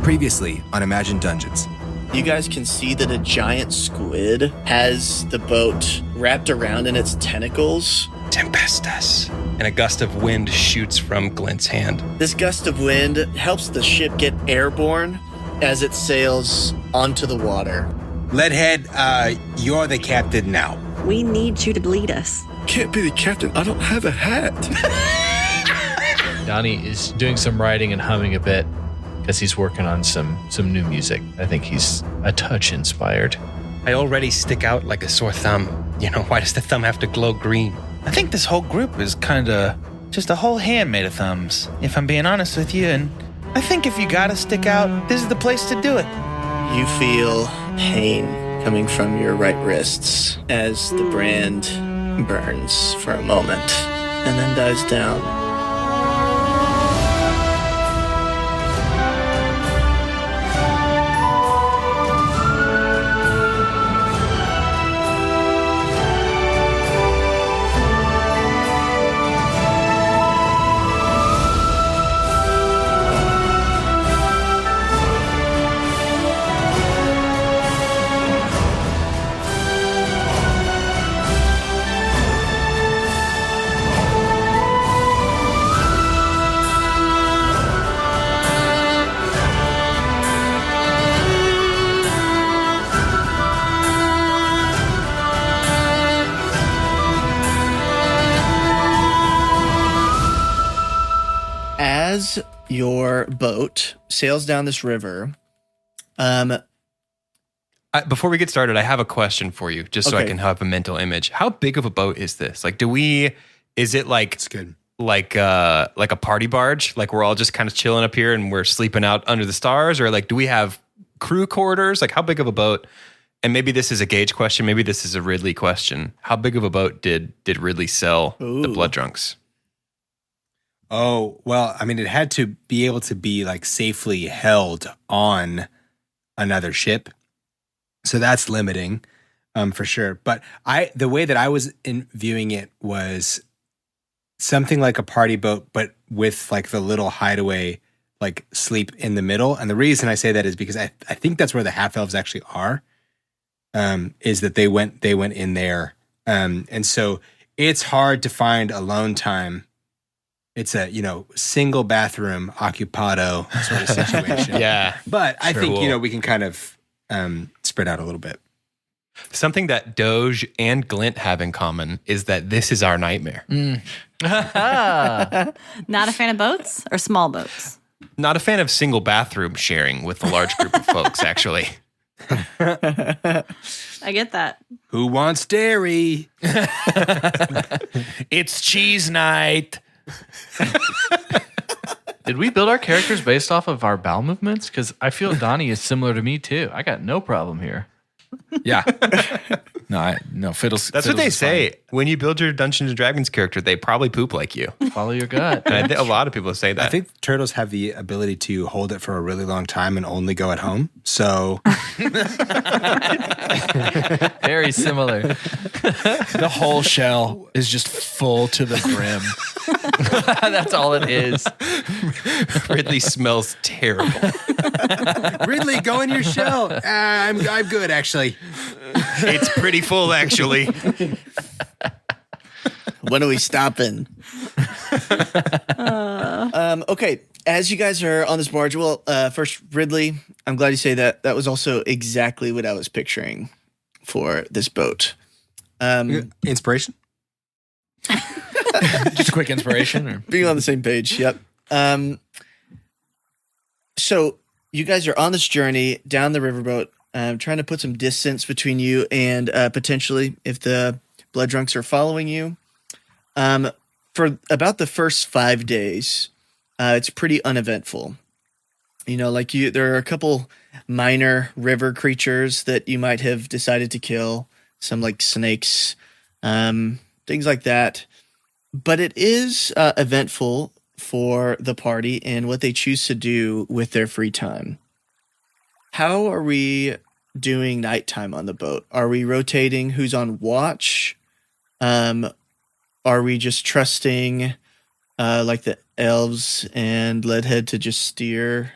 Previously on Imagine Dungeons. You guys can see that a giant squid has the boat wrapped around in its tentacles. Tempestus. And a gust of wind shoots from Glint's hand. This gust of wind helps the ship get airborne as it sails onto the water. Leadhead, you're the captain now. We need you to lead us. Can't be the captain. I don't have a hat. Donny is doing some writing and humming a bit because he's working on some new music. I think he's a touch inspired. I already stick out like a sore thumb. You know, why does the thumb have to glow green? I think this whole group is kind of just a whole hand made of thumbs, if I'm being honest with you. And I think if you gotta stick out, this is the place to do it. You feel pain coming from your right wrists as the brand burns for a moment and then dies down. As your boat sails down this river, before we get started, I have a question for you, just so I can have a mental image. How big of a boat is this? Like, is it like, It's good. like a party barge? Like we're all just kind of chilling up here and we're sleeping out under the stars? Or like, do we have crew quarters? Like how big of a boat? And maybe this is a Gage question. Maybe this is a Ridley question. How big of a boat did Ridley sell the Blood Drunks? Oh, well, I mean, it had to be able to be like safely held on another ship. So that's limiting, for sure. But the way that I was viewing it was something like a party boat, but with like the little hideaway, like sleep in the middle. And the reason I say that is because I think that's where the half elves actually are, is that they went in there. And so it's hard to find alone time. It's a, single bathroom occupado sort of situation. Yeah. But I think, we can kind of spread out a little bit. Something that Doge and Glint have in common is that this is our nightmare. Not a fan of boats or small boats? Not a fan of single bathroom sharing with a large group of folks, actually. I get that. Who wants dairy? It's cheese night. Did we build our characters based off of our bowel movements? Because I feel Donny is similar to me too. I got no problem here. Yeah. No, Fiddles. That's what they say. When you build your Dungeons and Dragons character, they probably poop like you. Follow your gut. And I think a lot of people say that. I think turtles have the ability to hold it for a really long time and only go at home. So Very similar. The whole shell is just full to the brim. That's all it is. Ridley smells terrible. Ridley, go in your shell. I'm good, actually. It's pretty full, actually. When are we stopping? Okay, as you guys are on this barge, well, first, Ridley, I'm glad you say that. That was also exactly what I was picturing for this boat. Inspiration? Just a quick inspiration. Or? Being on the same page, yep. So you guys are on this journey down the riverboat, trying to put some distance between you and potentially if the Blood Drunks are following you. For about the first 5 days, it's pretty uneventful. There are a couple minor river creatures that you might have decided to kill, some like snakes, things like that. But it is eventful for the party and what they choose to do with their free time. How are we doing nighttime on the boat? Are we rotating who's on watch? Are we just trusting like the elves and Leadhead to just steer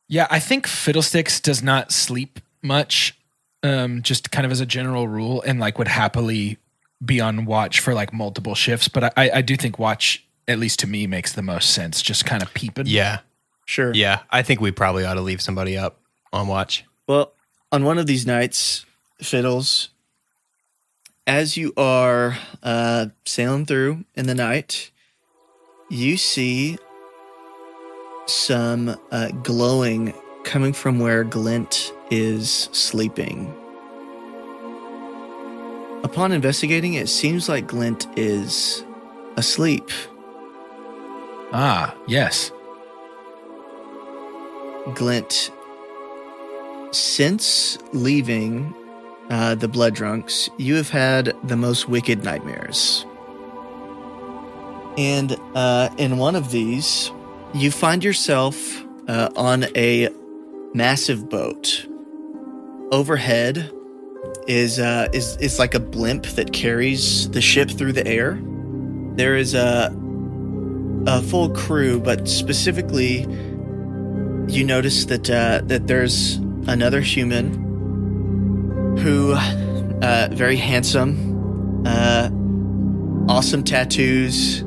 Yeah, I think Fiddlesticks does not sleep much, just kind of as a general rule, and like would happily be on watch for like multiple shifts. But I do think watch, at least to me, makes the most sense. Just kind of peeping. Yeah. Sure. Yeah. I think we probably ought to leave somebody up on watch. Well, on one of these nights, Fiddles, as you are sailing through in the night, you see some glowing coming from where Glint is sleeping. Upon investigating, it seems like Glint is asleep. Ah, yes. Glint, since leaving the Blood Drunks, you have had the most wicked nightmares. And in one of these, you find yourself on a massive boat. Overhead is like a blimp that carries the ship through the air. There is a full crew, but specifically, you notice that there's another human who, very handsome, awesome tattoos,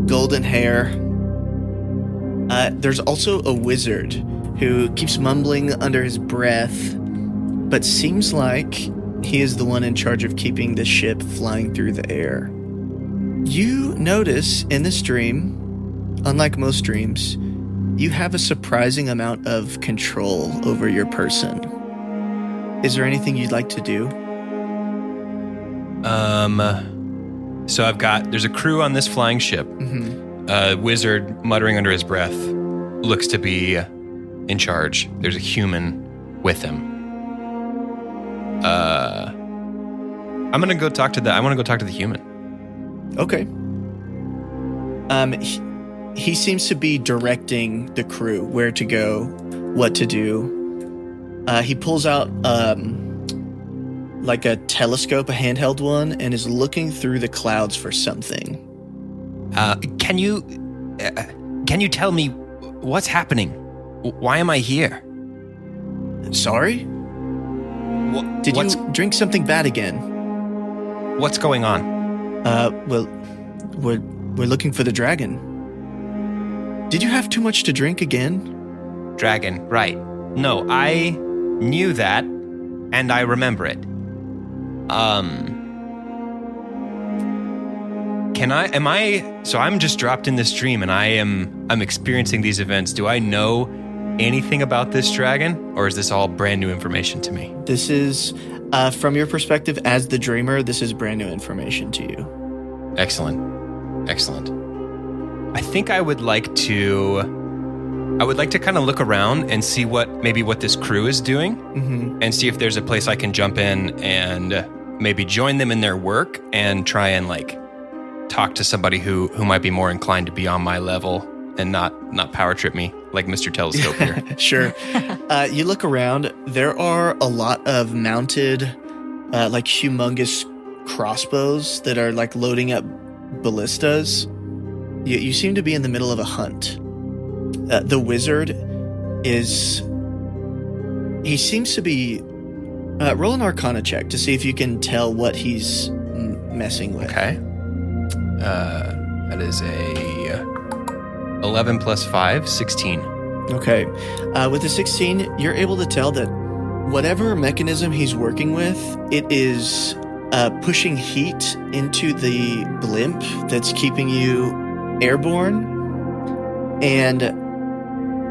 golden hair. There's also a wizard who keeps mumbling under his breath, but seems like he is the one in charge of keeping the ship flying through the air. You notice in this dream, unlike most dreams, you have a surprising amount of control over your person. Is there anything you'd like to do? So there's a crew on this flying ship. A wizard muttering under his breath looks to be in charge. There's a human with him. I want to go talk to the human. Okay. He seems to be directing the crew where to go, what to do. He pulls out like a telescope, a handheld one, and is looking through the clouds for something. Can you tell me what's happening? Why am I here? Sorry? Did you drink something bad again? What's going on? Well, we're looking for the dragon. Did you have too much to drink again? Dragon, right. No, I knew that, and I remember it. So I'm just dropped in this dream, and I'm experiencing these events. Do I know anything about this dragon, or is this all brand new information to me? This is, from your perspective as the dreamer, this is brand new information to you. Excellent. I think I would like to kind of look around and see what this crew is doing, and see if there's a place I can jump in and maybe join them in their work and try and like talk to somebody who might be more inclined to be on my level and not power trip me like Mr. Telescope here. Sure. You look around, there are a lot of mounted, like humongous crossbows that are like loading up ballistas. You seem to be in the middle of a hunt. The wizard he seems to be, roll an Arcana check to see if you can tell what he's messing with. Okay. That is a 11 plus 5, 16. Okay. With the 16, you're able to tell that whatever mechanism he's working with, it is pushing heat into the blimp that's keeping you airborne. And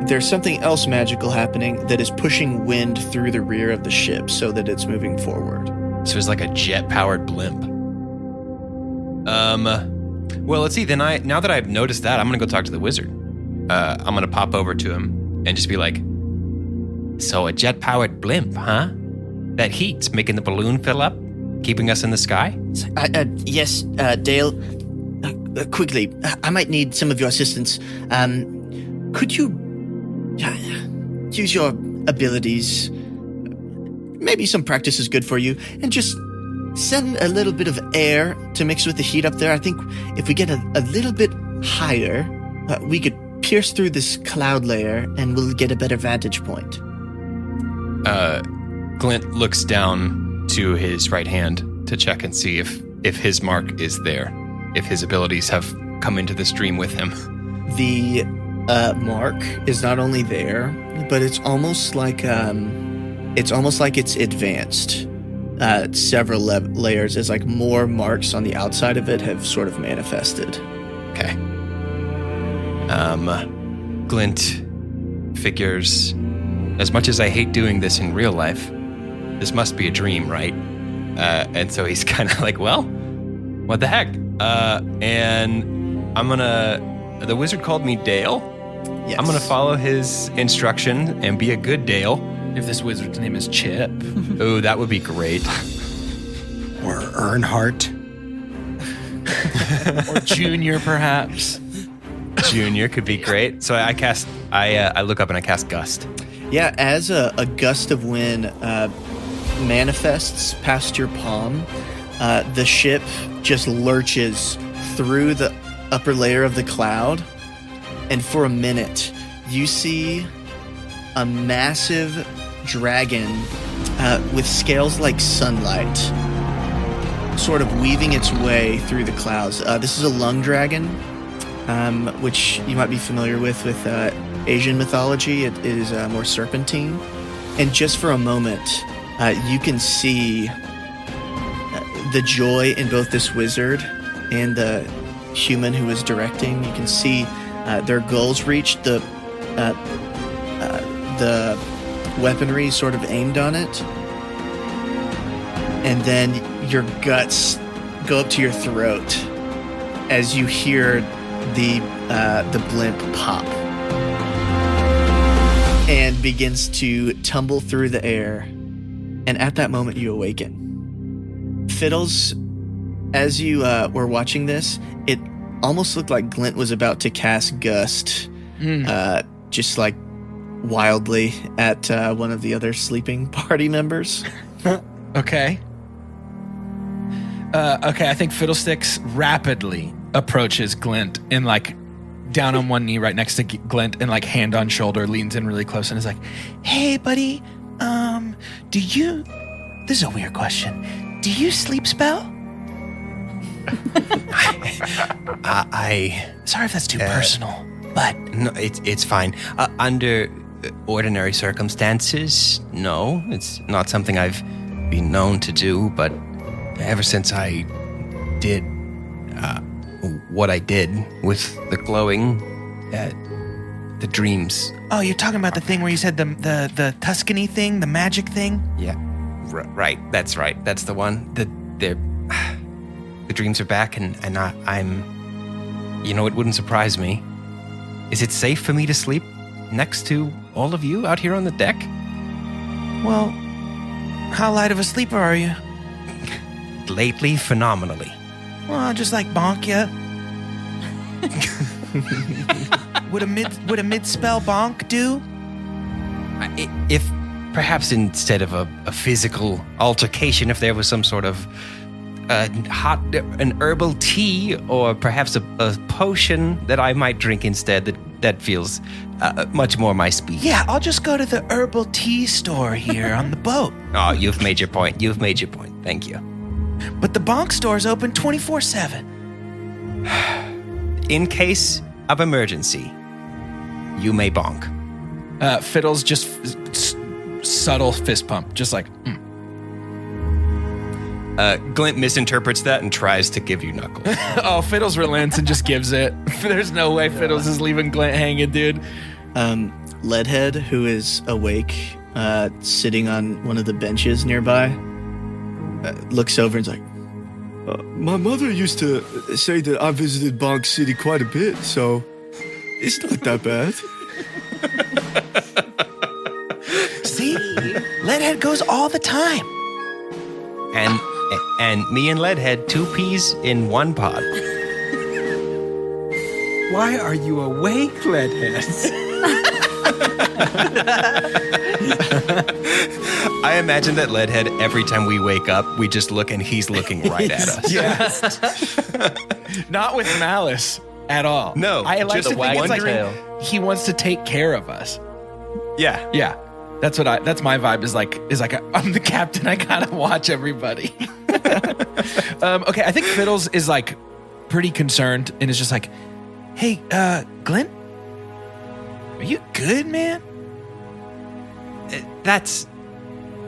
there's something else magical happening that is pushing wind through the rear of the ship so that it's moving forward. So it's like a jet-powered blimp. Well, let's see. Then now that I've noticed that, I'm going to go talk to the wizard. I'm going to pop over to him and just be like, so a jet-powered blimp, huh? That heat's making the balloon fill up, keeping us in the sky? Yes, Dale. Quickly, I might need some of your assistance. Could you use your abilities? Maybe some practice is good for you, and just send a little bit of air to mix with the heat up there. I think if we get a little bit higher, we could pierce through this cloud layer and we'll get a better vantage point. Glint looks down to his right hand to check and see if his mark is there, if his abilities have come into the stream with him. The mark is not only there, but it's almost like it's advanced. Several layers as like more marks on the outside of it have sort of manifested. Okay. Glint figures, as much as I hate doing this in real life, this must be a dream, right? And so he's kind of like, well, what the heck? And the wizard called me Dale. Yes. I'm going to follow his instruction and be a good Dale. If this wizard's name is Chip. Oh, that would be great. Or Earnhardt. Or Junior, perhaps. Junior could be great. So I look up and I cast Gust. Yeah, as a gust of wind manifests past your palm, the ship just lurches through the upper layer of the cloud, and for a minute, you see a massive dragon with scales like sunlight sort of weaving its way through the clouds. This is a lung dragon, which you might be familiar with Asian mythology. It is more serpentine. And just for a moment, you can see the joy in both this wizard and the human who is directing. You can see their goals reached, the weaponry sort of aimed on it. And then your guts go up to your throat as you hear the blimp pop and begins to tumble through the air. And at that moment, you awaken. Fiddles, as you were watching this, it almost looked like Glint was about to cast Gust, just like wildly at one of the other sleeping party members. Okay. I think Fiddlesticks rapidly approaches Glint and like down on one knee right next to Glint and like hand on shoulder leans in really close and is like, "Hey, buddy, this is a weird question. Do you sleep spell?" Sorry if that's too personal, but No, it's fine. Under ordinary circumstances, no, it's not something I've been known to do, but ever since I did what I did with the glowing, the dreams. Oh, you're talking about the thing where you said the Tuscany thing, the magic thing? Yeah, right. That's right. That's the one. The dreams are back, and I'm. You know, it wouldn't surprise me. Is it safe for me to sleep next to all of you out here on the deck? Well, how light of a sleeper are you? Lately, phenomenally. Well, just like bonk ya. Would a mid spell bonk do? If perhaps instead of a physical altercation, if there was some sort of an herbal tea or perhaps a potion that I might drink instead, that feels much more my speed. Yeah, I'll just go to the herbal tea store here on the boat. Oh, you've made your point. Thank you. But the bonk store's open 24/7. In case of emergency, you may bonk. Fiddles just subtle fist pump, just like. Glint misinterprets that and tries to give you knuckles. Oh, Fiddles relents and just gives it. There's no way Fiddles is leaving Glint hanging, dude. Leadhead, who is awake, sitting on one of the benches nearby, looks over and's like, My mother used to say that I visited Bonk City quite a bit, so it's not that bad. See? Leadhead goes all the time. And me and Leadhead, 2 peas in 1 pod. Why are you awake, Leadhead? I imagine that Leadhead, every time we wake up, we just look and he's looking right at us. Yeah. Not with malice. at all. No, I like just to think it's like wagtail. he wants to take care of us. Yeah. Yeah, that's my vibe. Is like I'm the captain. I gotta watch everybody. Okay, I think Fiddles is like pretty concerned and is just like, "Hey, Glint, are you good, man?" That's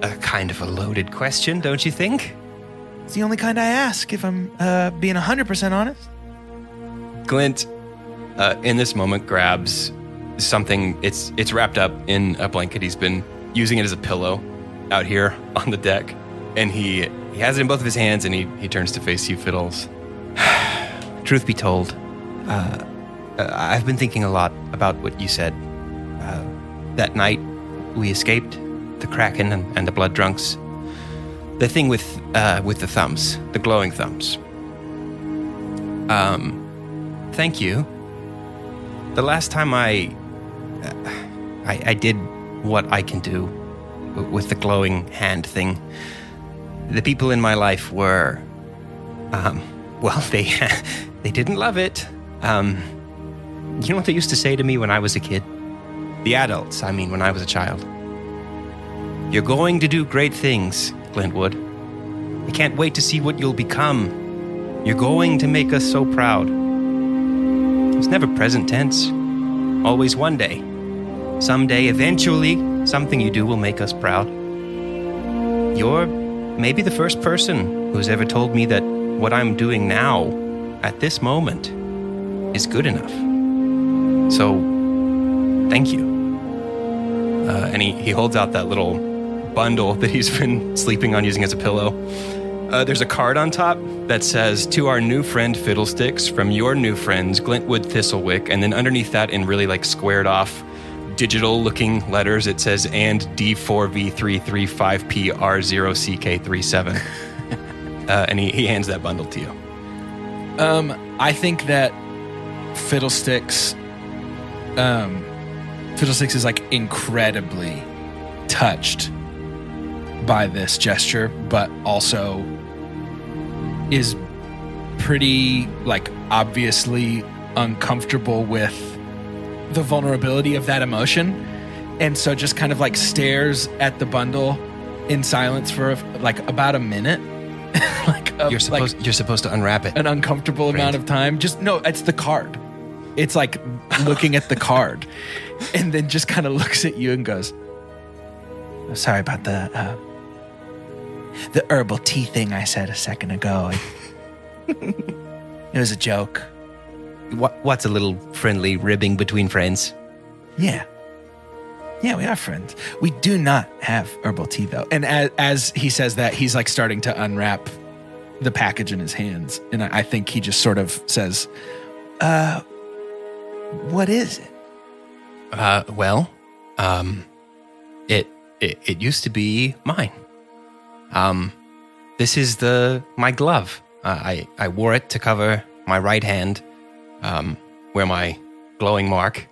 a kind of a loaded question, don't you think? It's the only kind I ask, if I'm being 100% honest. Glint, in this moment, grabs something. It's wrapped up in a blanket. He's been using it as a pillow out here on the deck, and he has it in both of his hands, and he turns to face you, Fiddles. Truth be told, I've been thinking a lot about what you said. That night, we escaped the Kraken and the Blood Drunks. The thing with the thumbs, the glowing thumbs. Thank you. The last time I did what I can do with the glowing hand thing, the people in my life were, well, they didn't love it. You know what they used to say to me when I was a kid? The adults, I mean, when I was a child. You're going to do great things, Glintwood. I can't wait to see what you'll become. You're going to make us so proud. It's never present tense. Always one day. Someday, eventually, something you do will make us proud. You're maybe the first person who's ever told me that what I'm doing now, at this moment, is good enough. So, thank you. And he holds out that little bundle that he's been sleeping on using as a pillow. There's a card on top that says, "To our new friend Fiddlesticks, from your new friends, Glintwood Thistlewick." And then underneath that, in really like squared off, digital looking letters, it says, "And D4V335PR0CK37." And he hands that bundle to you. I think that Fiddlesticks is like incredibly touched by this gesture, but also is pretty like obviously uncomfortable with the vulnerability of that emotion, and so just kind of like stares at the bundle in silence for like about a minute. You're supposed to unwrap it. An uncomfortable amount of time. It's the card. It's like looking at the card, and then just kind of looks at you and goes, "Sorry about the herbal tea thing I said a second ago. It was a joke." What's a little friendly ribbing between friends? Yeah, we are friends. We do not have herbal tea though. And as he says that, he's like starting to unwrap the package in his hands, and I think he just sort of says, "What is it?" It used to be mine. This is my glove. I wore it to cover my right hand, where my glowing mark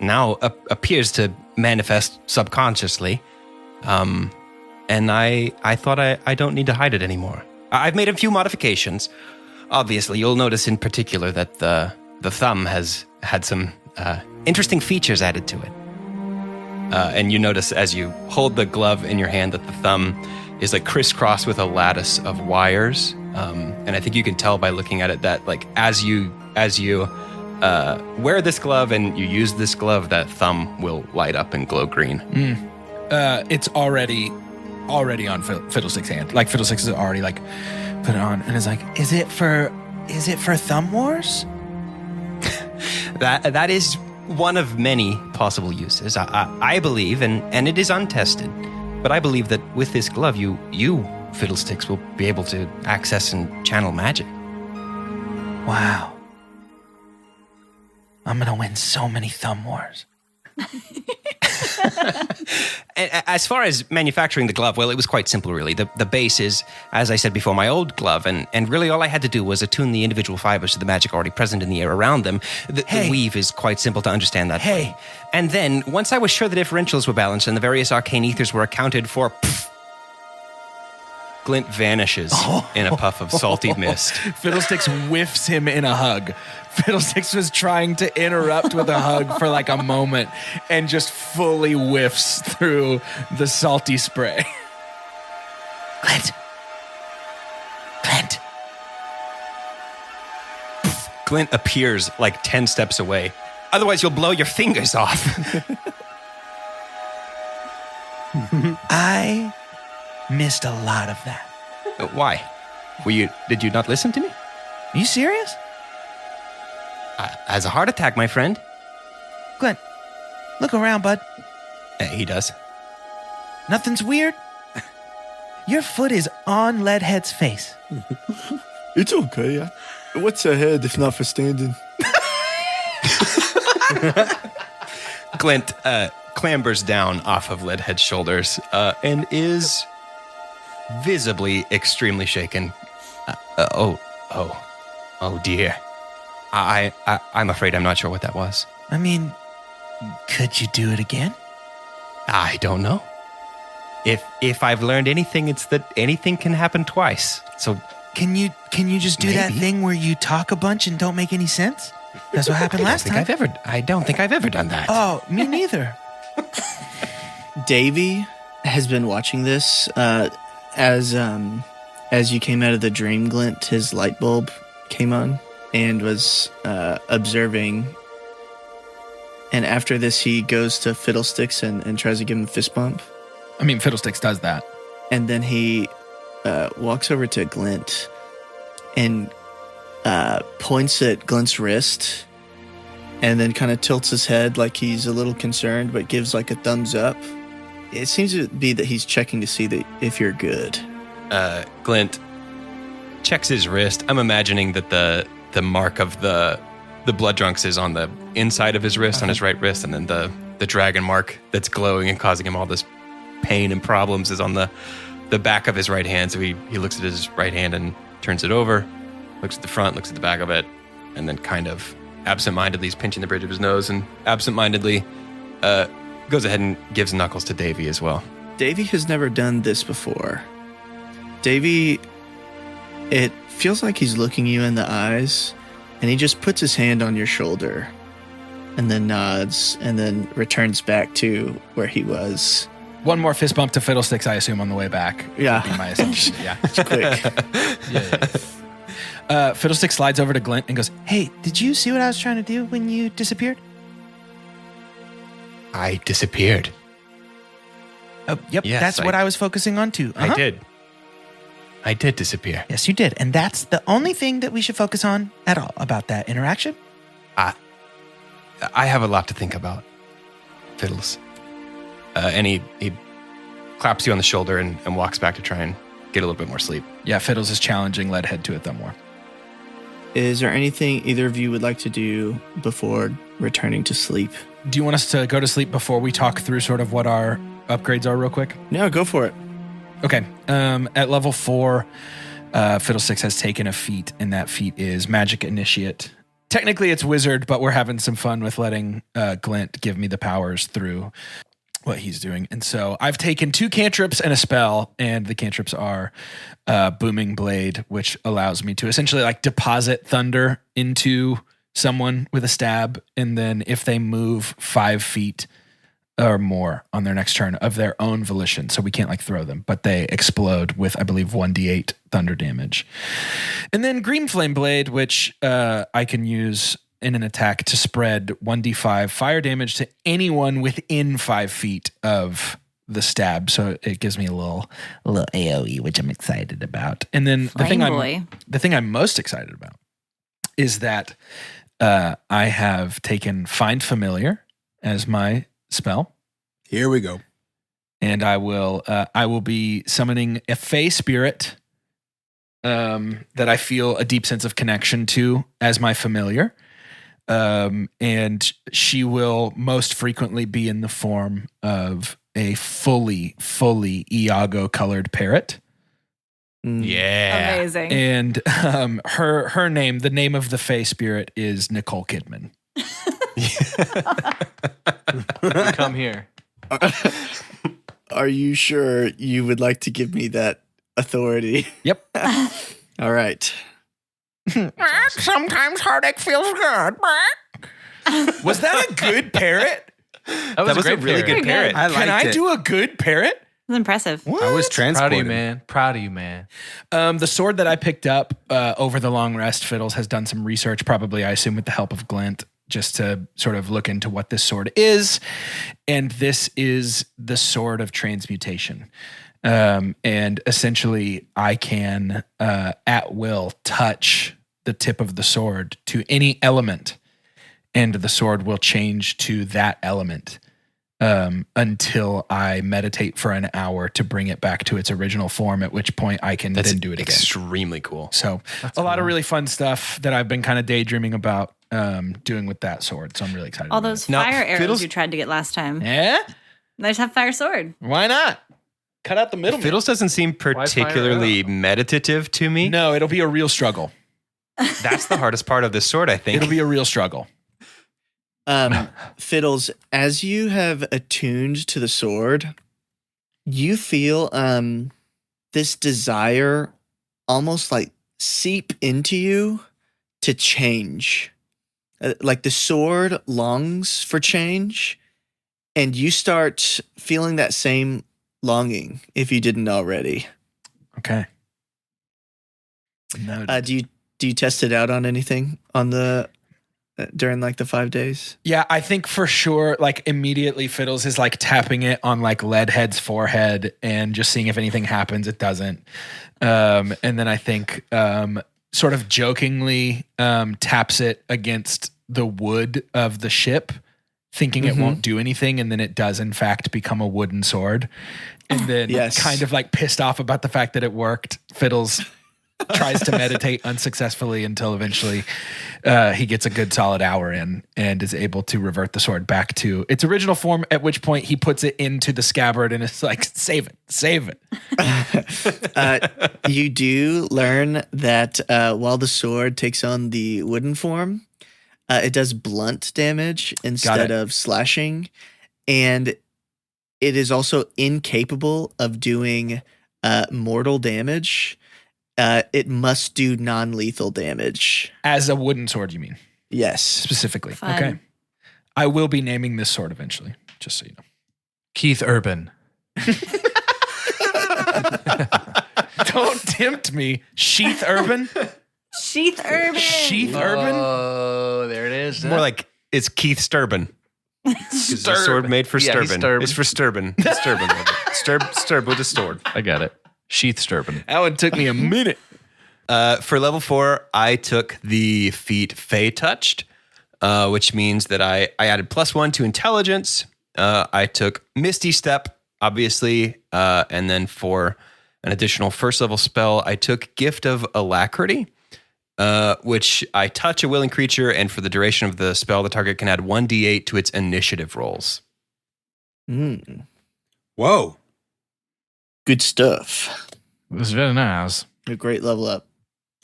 now appears to manifest subconsciously. And I thought I don't need to hide it anymore. I've made a few modifications. Obviously, you'll notice in particular that the thumb has had some interesting features added to it. And you notice as you hold the glove in your hand that the thumb is like crisscrossed with a lattice of wires. And I think you can tell by looking at it that like as you wear this glove and you use this glove, that thumb will light up and glow green. It's already on Fiddlestick's hand. Like Fiddlesticks is already like put it on and is like, is it for Thumb Wars? That is one of many possible uses. I believe, and it is untested, but I believe that with this glove, you Fiddlesticks will be able to access and channel magic. Wow. I'm gonna win so many Thumb Wars. And as far as manufacturing the glove, well, it was quite simple, really. The base is, as I said before, my old glove, and really all I had to do was attune the individual fibers to the magic already present in the air around them. The weave is quite simple to understand that way. And then, once I was sure the differentials were balanced and the various arcane ethers were accounted for, Glint vanishes in a puff of salty mist. Fiddlesticks whiffs him in a hug. Fiddlesticks was trying to interrupt with a hug for like a moment and just fully whiffs through the salty spray. Glint. Glint appears like 10 steps away. Otherwise, you'll blow your fingers off. I missed a lot of that. Why? Did you not listen to me? Are you serious? As a heart attack, my friend. Glint, look around, bud. He does. Nothing's weird. Your foot is on Leadhead's face. It's okay. What's ahead if not for standing? Glint clambers down off of Leadhead's shoulders and is visibly extremely shaken. Oh dear. I'm afraid I'm not sure what that was. I mean, could you do it again? I don't know. If I've learned anything, it's that anything can happen twice. So Can you just do that Maybe. thing where you talk a bunch and don't make any sense? That's what happened last time. I don't think I've ever done that. Oh, me neither. Davy has been watching this as you came out of the dream, Glint. His light bulb came on and was observing. And after this, he goes to Fiddlesticks and tries to give him a fist bump. I mean, Fiddlesticks does that. And then he walks over to Glint and points at Glint's wrist and then kind of tilts his head like he's a little concerned, but gives like a thumbs up. It seems to be that he's checking to see that if you're good. Glint checks his wrist. I'm imagining that the mark of the blood drunks is on the inside of his wrist, on his right wrist, and then the dragon mark that's glowing and causing him all this pain and problems is on the back of his right hand. So he looks at his right hand and turns it over, looks at the front, looks at the back of it, and then kind of absentmindedly is pinching the bridge of his nose and absentmindedly goes ahead and gives knuckles to Davy as well. Davy has never done this before. Davy, it feels like he's looking you in the eyes, and he just puts his hand on your shoulder and then nods and then returns back to where he was. One more fist bump to Fiddlesticks, I assume, on the way back. Yeah. Would be my assumption. Yeah. It's quick. Fiddlesticks slides over to Glint and goes, Hey, did you see what I was trying to do when you disappeared? I disappeared. Oh, yep, Yes, that's what I was focusing on too. I did. I did disappear. Yes, you did. And that's the only thing that we should focus on at all about that interaction. I have a lot to think about, Fiddles. And he claps you on the shoulder and walks back to try and get a little bit more sleep. yeah, Fiddles is challenging Leadhead to it though more. Is there anything either of you would like to do before returning to sleep? Do you want us to go to sleep before we talk through sort of what our upgrades are real quick? No, go for it. Okay. At level 4, Fiddlesticks has taken a feat, and that feat is Magic Initiate. Technically, it's Wizard, but we're having some fun with letting Glint give me the powers through what he's doing. And so I've taken 2 cantrips and a spell, and the cantrips are Booming Blade, which allows me to essentially like deposit thunder into someone with a stab, and then if they move 5 feet or more on their next turn of their own volition, so we can't like throw them, but they explode with, I believe, 1d8 thunder damage. And then Green Flame Blade, which I can use in an attack to spread 1d5 fire damage to anyone within 5 feet of the stab. So it gives me a little AoE, which I'm excited about. And then the thing I'm most excited about is that I have taken Find Familiar as my spell. Here we go. And I will be summoning a Fey spirit that I feel a deep sense of connection to as my familiar. And she will most frequently be in the form of a fully Iago colored parrot. Yeah. Amazing. And her name, the name of the Fey spirit is Nicole Kidman. Come here. Are you sure you would like to give me that authority. Yep. All right. Sometimes heartache feels good. Was that a good parrot? That was a great really parrot. good parrot. I liked Can I it. do a good parrot? That's impressive. I was Proud of transported. you, man. Proud of you, man. The sword that I picked up over the long rest, Fiddles has done some research, probably, I assume, with the help of Glint, just to sort of look into what this sword is. And this is the sword of transmutation. And essentially, I can, at will, touch the tip of the sword to any element, and the sword will change to that element. Until I meditate for an hour to bring it back to its original form, at which point I can then do it again. Extremely cool. So a lot of really fun stuff that I've been kind of daydreaming about doing with that sword. So I'm really excited. All about those Now, fire arrows Fiddles- you tried to get last time. it. Yeah? They just have fire sword. Why not? Cut out the middle. Fiddles doesn't seem particularly meditative to me. No, it'll be a real struggle. That's the hardest part of this sword, I think. It'll be a real struggle. Fiddles, as you have attuned to the sword, you feel this desire almost like seep into you to change. Like the sword longs for change, and you start feeling that same longing if you didn't already. Okay. No. Do you test it out on anything on the during like the 5 days? Yeah, I think for sure, like immediately Fiddles is like tapping it on like Leadhead's forehead and just seeing if anything happens. It doesn't. And then I think sort of jokingly taps it against the wood of the ship, thinking it won't do anything. And then it does in fact become a wooden sword. And then kind of like pissed off about the fact that it worked, Fiddles tries to meditate unsuccessfully until eventually he gets a good solid hour in and is able to revert the sword back to its original form, at which point he puts it into the scabbard and it's like, save it. You do learn that while the sword takes on the wooden form, it does blunt damage instead of slashing, and it is also incapable of doing mortal damage. It must do non-lethal damage. As a wooden sword, you mean? Yes. Specifically. Fun. Okay. I will be naming this sword eventually, just so you know. Keith Urban. Don't tempt me. Sheath Urban? Sheath Urban. Sheath Urban? Oh, there it is. More like it's Keith Sturban. It's a sword made for Yeah, he's Sturban. Sturban. It's for Sturban. Sturban. Sturb with a sword. I got it. Sheath Sturban. That one took me a minute. For level 4, I took the feat Fey Touched, which means that I added +1 to intelligence. I took Misty Step, obviously, and then for an additional first level spell, I took Gift of Alacrity, which I touch a willing creature, and for the duration of the spell, the target can add 1d8 to its initiative rolls. Whoa. Good stuff. It was very nice. A great level up.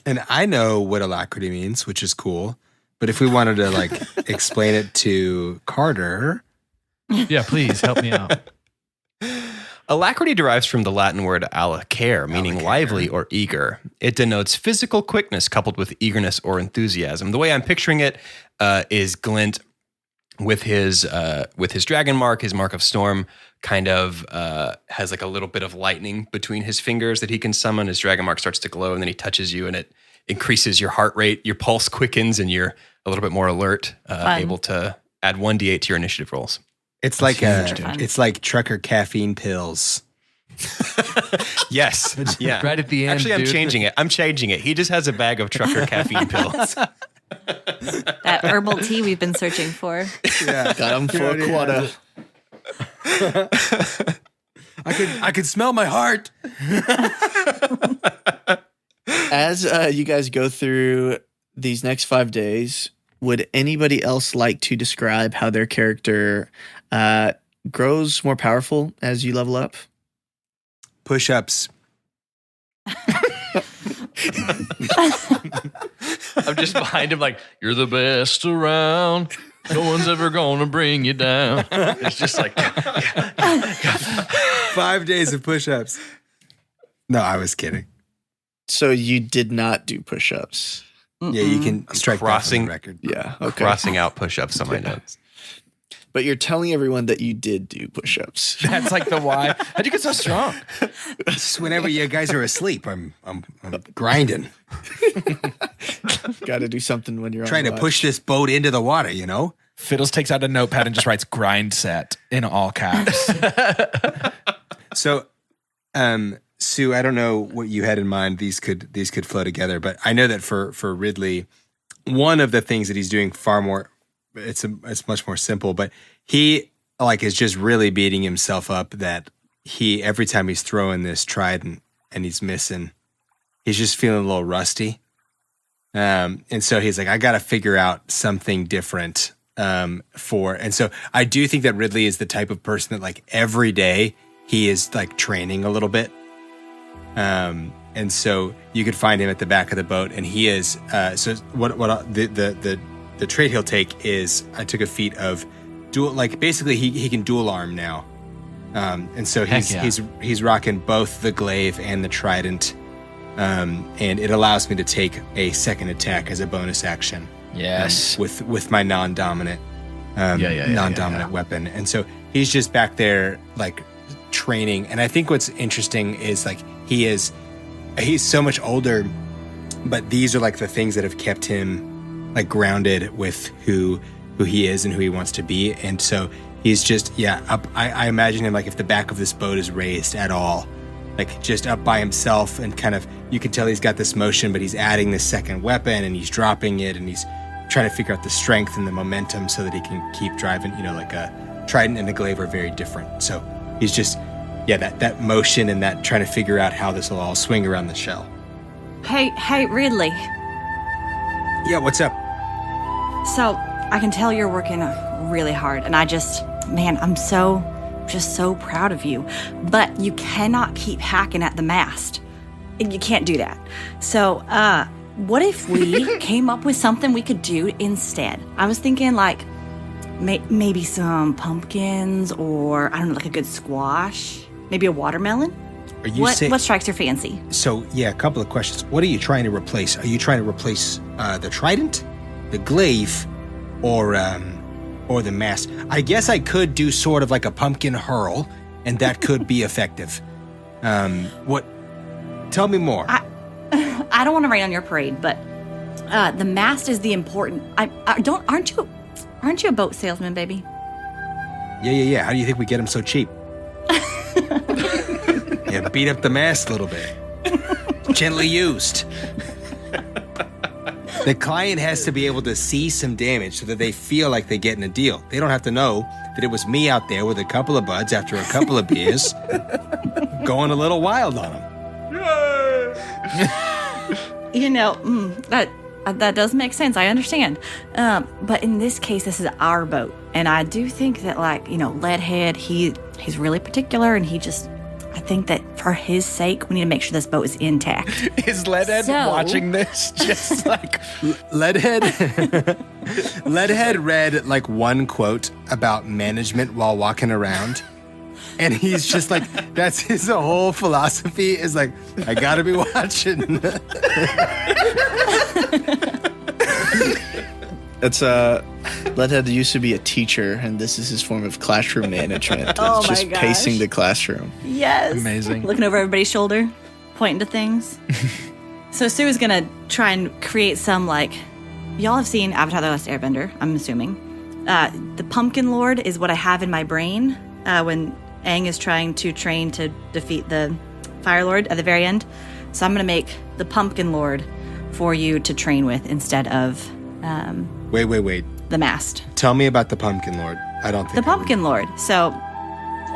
And I know what alacrity means, which is cool. But if we wanted to like explain it to Carter. Yeah, please help me out. Alacrity derives from the Latin word alacare, meaning lively or eager. It denotes physical quickness coupled with eagerness or enthusiasm. The way I'm picturing it is Glint with his dragon mark, his mark of storm, kind of has like a little bit of lightning between his fingers that he can summon. His dragon mark starts to glow, and then he touches you, and it increases your heart rate. Your pulse quickens, and you're a little bit more alert, able to add 1d8 to your initiative rolls. It's like it's like trucker caffeine pills. Yes. Yeah. Right at the end. Actually, I'm dude. changing it. He just has a bag of trucker caffeine pills. That herbal tea we've been searching for. Yeah. Got him for a quarter. I could smell my heart. As you guys go through these next 5 days, would anybody else like to describe how their character grows more powerful as you level up? Push-ups. I'm just behind him like, you're the best around. No one's ever going to bring you down. It's just like, 5 days of push-ups. No, I was kidding. So you did not do push-ups. Yeah, you can strike that from crossing- the record. Yeah. Okay. Crossing out push-ups on my notes. But you're telling everyone that you did do push-ups. That's like the why. How'd you get so strong? Just whenever you guys are asleep, I'm grinding, Got to do something when you're trying on to push this boat into the water. You know. Fiddles takes out a notepad and just writes "grind set" in all caps. So, Sue, I don't know what you had in mind. These could flow together, but I know that for Ridley, one of the things that he's doing far more, it's much more simple, but he is just really beating himself up that every time he's throwing this trident and he's missing, he's just feeling a little rusty. And so he's like, I got to figure out something different. And so I do think that Ridley is the type of person that every day he is training a little bit. And so you could find him at the back of the boat, and he is. So the trait he'll take is I took a feat of dual. Basically he can dual arm now, and so he's rocking both the glaive and the trident, and it allows me to take a second attack as a bonus action. Yes, with my non-dominant, non-dominant weapon, and so he's just back there training. And I think what's interesting is he's so much older, but these are the things that have kept him grounded with who he is and who he wants to be. And so he's just up. I imagine him if the back of this boat is raised at all, just up by himself, and kind of you can tell he's got this motion, but he's adding this second weapon and he's dropping it, and he's trying to figure out the strength and the momentum so that he can keep driving. A trident and a glaive are very different, so he's just that motion and that trying to figure out how this will all swing around the shell. Hey, Ridley. Yeah, what's up? So I can tell you're working really hard, and I'm so proud of you. But you cannot keep hacking at the mast. You can't do that. So, what if we came up with something we could do instead? I was thinking maybe some pumpkins, or I don't know, a good squash, maybe a watermelon. Are you what strikes your fancy? So a couple of questions. What are you trying to replace? Are you trying to replace the trident, the glaive, or the mast? I guess I could do sort of a pumpkin hurl, and that could be effective. What? Tell me more. I don't want to rain on your parade, but the mast is the important. Aren't you a boat salesman, baby? Yeah. How do you think we get them so cheap? Yeah, beat up the mast a little bit. Gently used. The client has to be able to see some damage so that they feel like they're getting a deal. They don't have to know that it was me out there with a couple of buds after a couple of beers going a little wild on them. That does make sense. I understand. But in this case, this is our boat. And I do think that, Leadhead, he's really particular, and I think that for his sake, we need to make sure this boat is intact. Is Leadhead watching this? Just Leadhead read one quote about management while walking around. And he's just that's his whole philosophy is I gotta be watching. It's Leadhead used to be a teacher, and this is his form of classroom management. Oh it's my just gosh. pacing the classroom. Yes. Amazing. Looking over everybody's shoulder, pointing to things. So Sue is going to try and create some, y'all have seen Avatar: The Last Airbender, I'm assuming. The Pumpkin Lord is what I have in my brain when Aang is trying to train to defeat the Fire Lord at the very end. So I'm going to make the Pumpkin Lord for you to train with instead of Wait. the mast. Tell me about the Pumpkin Lord. I don't think The Pumpkin Lord. So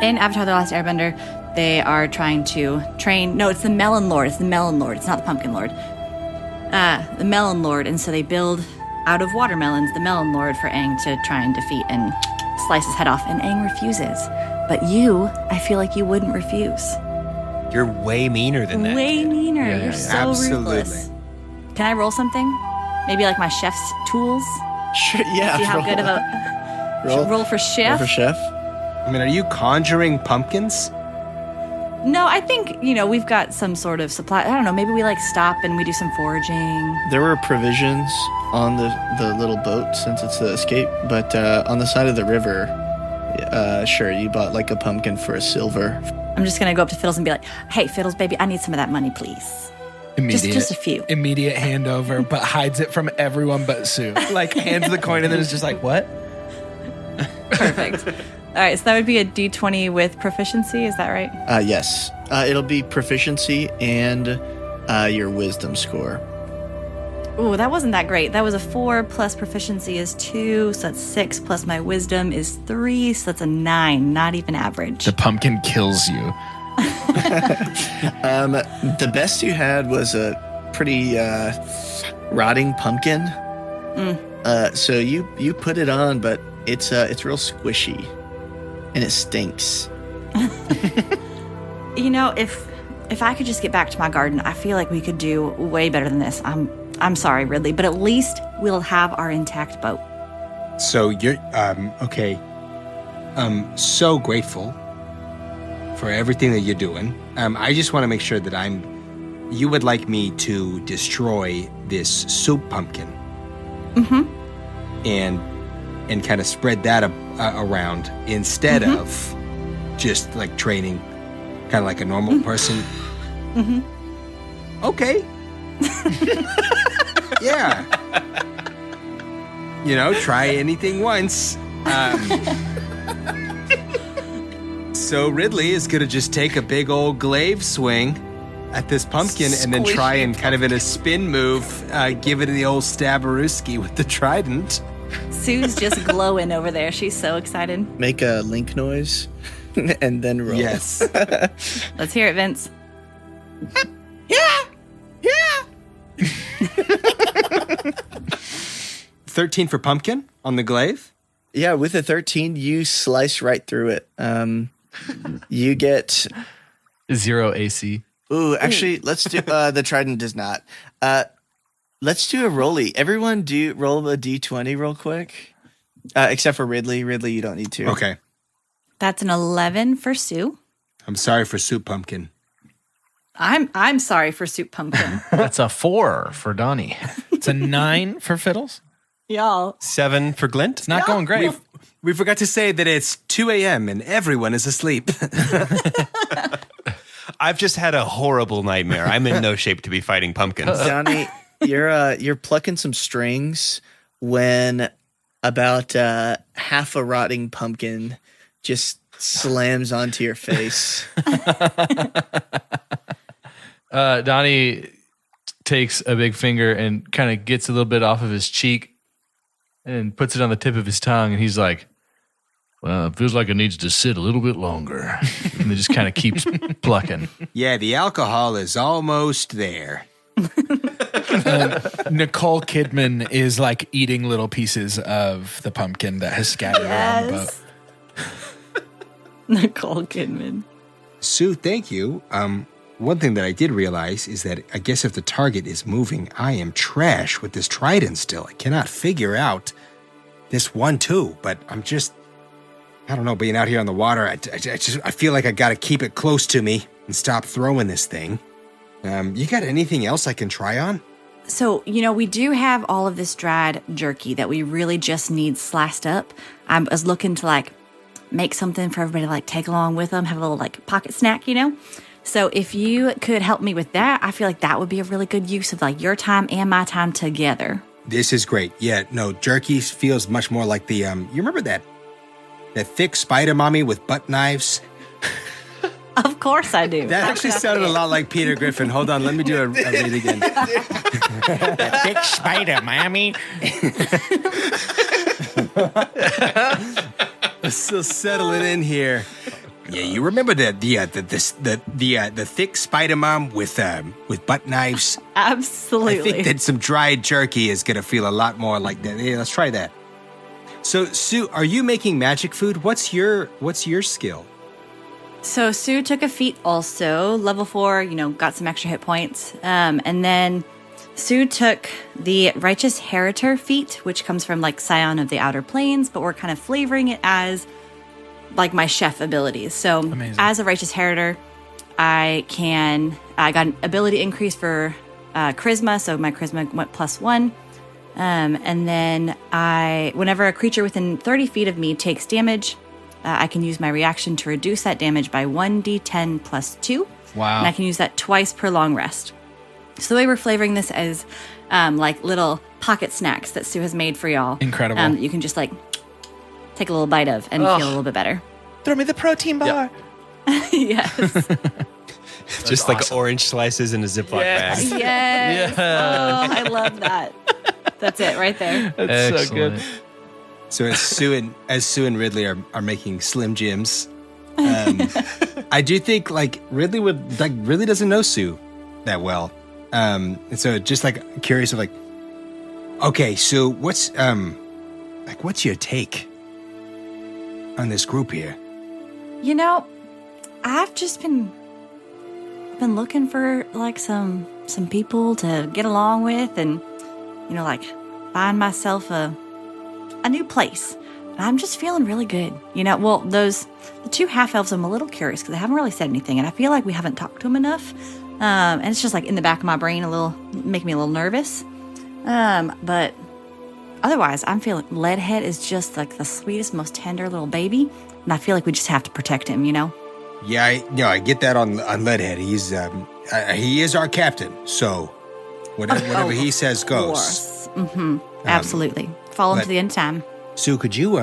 in Avatar: The Last Airbender, they are trying to train. No, it's the Melon Lord. It's the Melon Lord. It's not the Pumpkin Lord. The Melon Lord. And so they build out of watermelons the Melon Lord for Aang to try and defeat and slice his head off. And Aang refuses. But you, I feel like you wouldn't refuse. You're way meaner than that. Way meaner. Yeah, You're so absolutely. ruthless. Can I roll something? Maybe my chef's tools? Sure, yeah. See how good of a... roll Roll for chef? for chef. I mean, are you conjuring pumpkins? No, I think, we've got some sort of supply. I don't know, maybe we stop and we do some foraging. There were provisions on the little boat since it's the escape, but on the side of the river, sure, you bought a pumpkin for a silver. I'm just going to go up to Fiddles and be like, hey, Fiddles, baby, I need some of that money, please. Immediate, just a few. Immediate handover, but hides it from everyone but Sue. Hands the coin and then is just what? Perfect. All right, so that would be a D20 with proficiency, is that right? Yes. It'll be proficiency and your wisdom score. Ooh, that wasn't that great. That was a 4 plus proficiency is 2, so that's 6 plus my wisdom is 3, so that's a 9, not even average. The pumpkin kills you. The best you had was a pretty rotting pumpkin. So you put it on, but it's real squishy. And it stinks. If I could just get back to my garden, I feel like we could do way better than this. I'm sorry, Ridley, but at least we'll have our intact boat. So you're okay. I'm so grateful for everything that you're doing. I just want to make sure that you would like me to destroy this soup pumpkin. Mm-hmm. And kind of spread that around instead of just training kind of like a normal person. Mm-hmm. Okay. Yeah. Try anything once. So Ridley is going to just take a big old glaive swing at this pumpkin and then try and kind of in a spin move, give it the old stabberooski with the trident. Sue's just glowing over there. She's so excited. Make a link noise and then roll. Yes. Let's hear it, Vince. Yeah. 13 for pumpkin on the glaive. Yeah, with a 13, you slice right through it. You get 0 AC. Ooh, actually, let's do the trident does not. Let's do a rollie. Everyone roll a D20 real quick. Except for Ridley. Ridley, you don't need to. Okay. That's an 11 for Sue. I'm sorry for soup pumpkin. I'm sorry for soup pumpkin. That's a 4 for Donny. It's a 9 for Fiddles. Y'all. 7 for Glint. It's not going great. We forgot to say that it's 2 a.m. and everyone is asleep. I've just had a horrible nightmare. I'm in no shape to be fighting pumpkins. Donny, you're plucking some strings when about half a rotting pumpkin just slams onto your face. Donny takes a big finger and kind of gets a little bit off of his cheek and puts it on the tip of his tongue, and he's like, well, it feels like it needs to sit a little bit longer. And it just kind of keeps plucking. Yeah, the alcohol is almost there. Nicole Kidman is eating little pieces of the pumpkin that has scattered around the boat. Nicole Kidman. Sue, thank you. One thing that I did realize is that I guess if the target is moving, I am trash with this trident still. I cannot figure out this 1-2, but I'm just, I don't know, being out here on the water, I feel like I got to keep it close to me and stop throwing this thing. You got anything else I can try on? So, we do have all of this dried jerky that we really just need sliced up. I was looking to make something for everybody to take along with them, have a little pocket snack, So if you could help me with that, I feel like that would be a really good use of your time and my time together. This is great. Yeah, no, jerky feels much more like the, you remember that thick spider mommy with butt knives? Of course I do. That actually sounded a lot like Peter Griffin. Hold on, let me do a read again. The thick spider mommy. Still settling in here. Yeah, you remember the thick spider mom with butt knives? Absolutely. I think that some dried jerky is gonna feel a lot more like that. Yeah, let's try that. So, Sue, are you making magic food? What's your skill? So Sue took a feat also, level 4, got some extra hit points. And then Sue took the Righteous Heritor feat, which comes from Scion of the Outer Plains, but we're kind of flavoring it as my chef abilities. So Amazing. As a Righteous Heritor, I got an ability increase for charisma, so my charisma went +1. And then whenever a creature within 30 feet of me takes damage, I can use my reaction to reduce that damage by 1d10 +2. Wow. And I can use that twice per long rest. So the way we're flavoring this as like little pocket snacks that Sue has made for y'all. Incredible. You can just like take a little bite of and feel a little bit better. Throw me the protein bar. Yes. Just like orange slices in a Ziploc bag. Yes. Oh, I love that. That's it right there. That's so good. So as Sue and Ridley are making Slim Jims, I do think like Ridley really doesn't know Sue that well, and so just like curious of like, okay, Sue, what's your take on this group here? You know, I've just been looking for like some people to get along with, and you know, like find myself a new place. And I'm just feeling really good. You know, well, the two half elves, I'm a little curious because they haven't really said anything, and I feel like we haven't talked to them enough. And it's just like in the back of my brain, making me a little nervous. But otherwise, I'm feeling Leadhead is just like the sweetest, most tender little baby, and I feel like we just have to protect him. You know. Yeah, I get that on Leadhead. He's he is our captain, so whatever he says goes. Mm-hmm. Absolutely. Follow him to the end of time. Sue, could you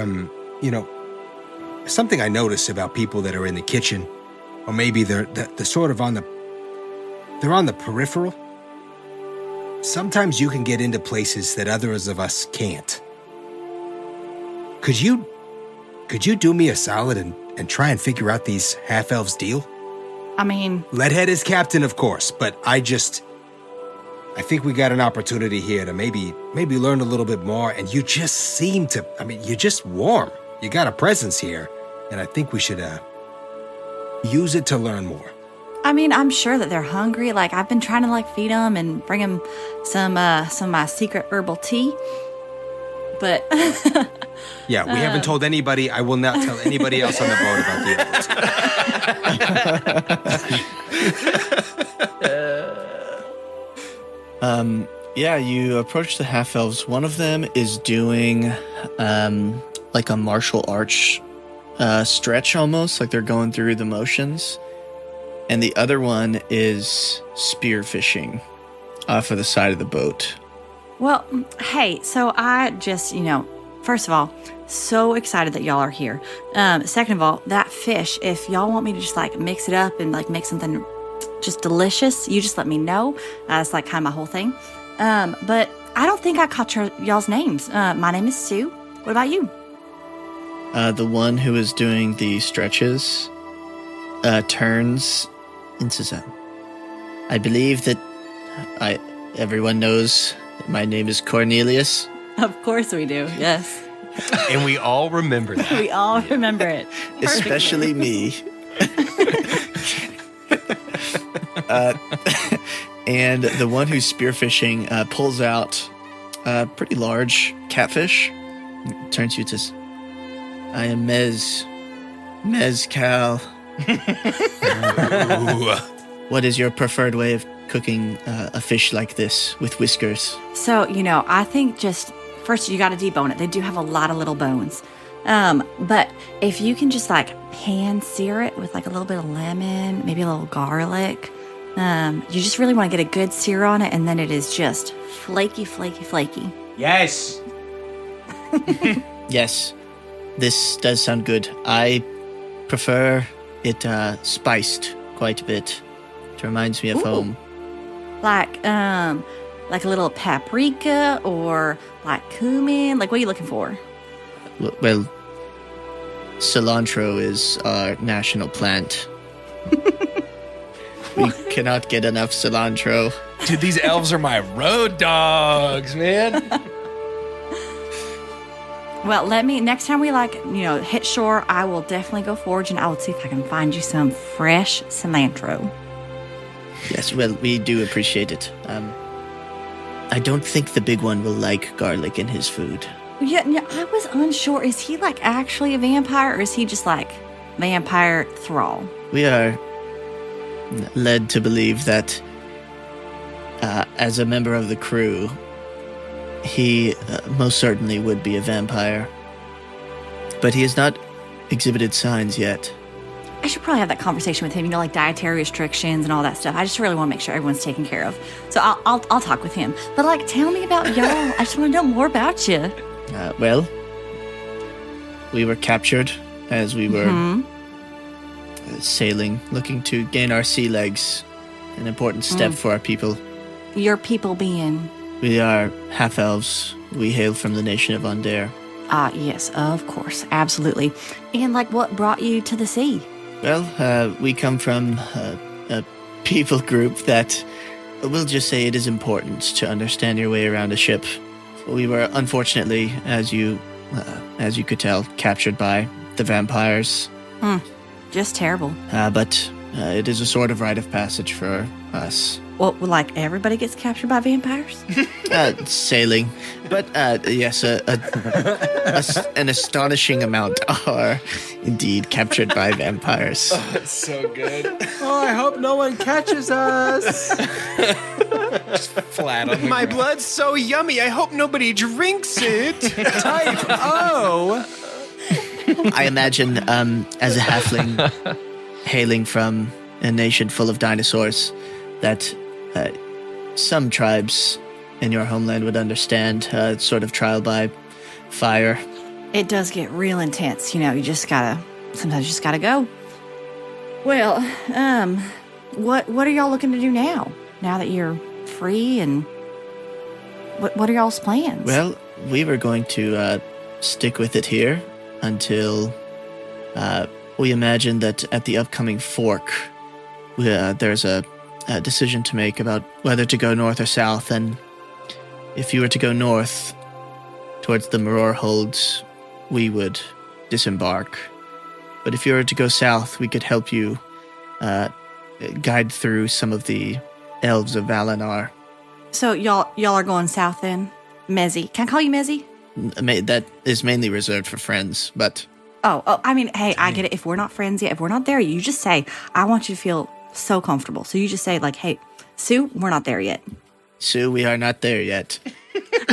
something I notice about people that are in the kitchen, or maybe they're sort of they're on the peripheral. Sometimes you can get into places that others of us can't. Could you do me a solid and try and figure out these half-elves' deal? I mean, Leadhead is captain, of course, but I think we got an opportunity here to maybe learn a little bit more, and you just seem to, you're just warm. You got a presence here, and I think we should use it to learn more. I mean, I'm sure that they're hungry. Like, I've been trying to like feed them and bring them some of my secret herbal tea. But yeah, we haven't told anybody. I will not tell anybody else on the boat about the herbal tea. Yeah, you approach the half elves. One of them is doing like a martial arts stretch almost, like they're going through the motions. And the other one is spearfishing off of the side of the boat. Well, hey, so I just, first of all, so excited that y'all are here. Second of all, that fish, if y'all want me to just like mix it up and like make something just delicious, you just let me know. That's like kind of my whole thing. But I don't think I caught y'all's names. My name is Sue. What about you? The one who is doing the stretches turns and says, I believe that everyone knows that my name is Cornelius. Of course we do, yes. And we all remember that. We all remember it. Especially me. And the one who's spearfishing pulls out a pretty large catfish. Turns to you and says, I am Mezcal. What is your preferred way of cooking a fish like this with whiskers? So, I think just first you got to debone it. They do have a lot of little bones. But if you can just like pan sear it with like a little bit of lemon, maybe a little garlic, you just really want to get a good sear on it, and then it is just flaky, flaky, flaky. Yes. Yes, this does sound good. I prefer it spiced quite a bit. It reminds me of home. Like a little paprika or like cumin. Like, what are you looking for? Well, cilantro is our national plant. We cannot get enough cilantro. Dude, these elves are my road dogs, man. Well, next time we hit shore, I will definitely go forage and I will see if I can find you some fresh cilantro. Yes, well, we do appreciate it. I don't think the big one will like garlic in his food. Yeah, I was unsure. Is he like actually a vampire, or is he just like vampire thrall? We are led to believe that as a member of the crew, he most certainly would be a vampire. But he has not exhibited signs yet. I should probably have that conversation with him, like dietary restrictions and all that stuff. I just really want to make sure everyone's taken care of. So I'll talk with him. But tell me about y'all. I just want to know more about you. Well, we were captured as we were sailing, looking to gain our sea legs. An important step for our people. Your people being? We are half-elves. We hail from the nation of Undair. Yes, of course. Absolutely. And what brought you to the sea? Well, we come from a people group that, we'll just say it is important to understand your way around a ship. We were, unfortunately, as you could tell, captured by the vampires. Just terrible. But it is a sort of rite of passage for us. Well, everybody gets captured by vampires? Sailing. But, yes, an astonishing amount are indeed captured by vampires. Oh, it's so good. Oh, I hope no one catches us. Just flat on the My ground. blood's so yummy. I hope nobody drinks it. Type O. I imagine, as a halfling hailing from a nation full of dinosaurs, that some tribes in your homeland would understand sort of trial by fire. It does get real intense. Sometimes you just gotta go. Well, what are y'all looking to do now? Now that you're free, and what are y'all's plans? Well, we were going to stick with it here until we imagine that at the upcoming fork, there's a decision to make about whether to go north or south. And if you were to go north towards the Maror holds, we would disembark. But if you were to go south, we could help you guide through some of the elves of Valenar. So y'all are going south then? Mezzy. Can I call you Mezzy? That is mainly reserved for friends, but... Oh, I mean, hey, I get it. If we're not friends yet, if we're not there, you just say, I want you to feel so comfortable. So you just say, hey, Sue, we're not there yet. Sue, we are not there yet.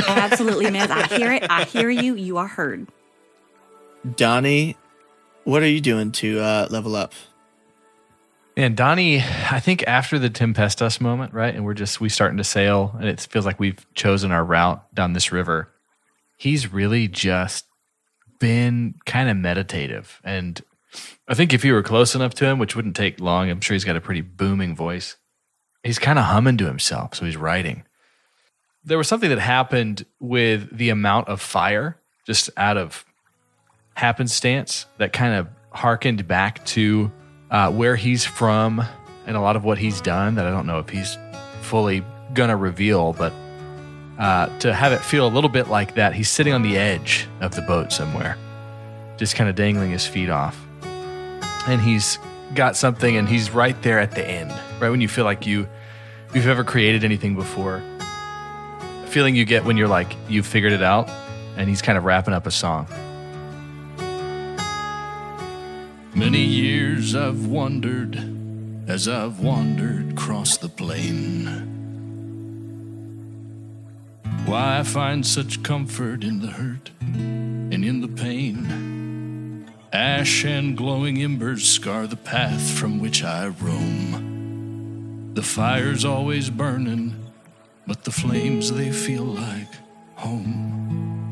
Absolutely, Mez. I hear it. I hear you. You are heard. Donny, what are you doing to level up? And Donny, I think after the Tempestus moment, right, and we starting to sail, and it feels like we've chosen our route down this river, he's really just been kind of meditative. And I think if you were close enough to him, which wouldn't take long, I'm sure he's got a pretty booming voice, he's kind of humming to himself, so he's writing. There was something that happened with the amount of fire, just out of happenstance, that kind of harkened back to where he's from and a lot of what he's done that I don't know if he's fully gonna reveal, but to have it feel a little bit like that, he's sitting on the edge of the boat somewhere, just kind of dangling his feet off. And he's got something, and he's right there at the end, right when you feel like you've ever created anything before. A feeling you get when you're like, you've figured it out, and he's kind of wrapping up a song. Many years I've wondered as I've wandered across the plain, why I find such comfort in the hurt and in the pain. Ash and glowing embers scar the path from which I roam. The fire's always burning, but the flames, they feel like home.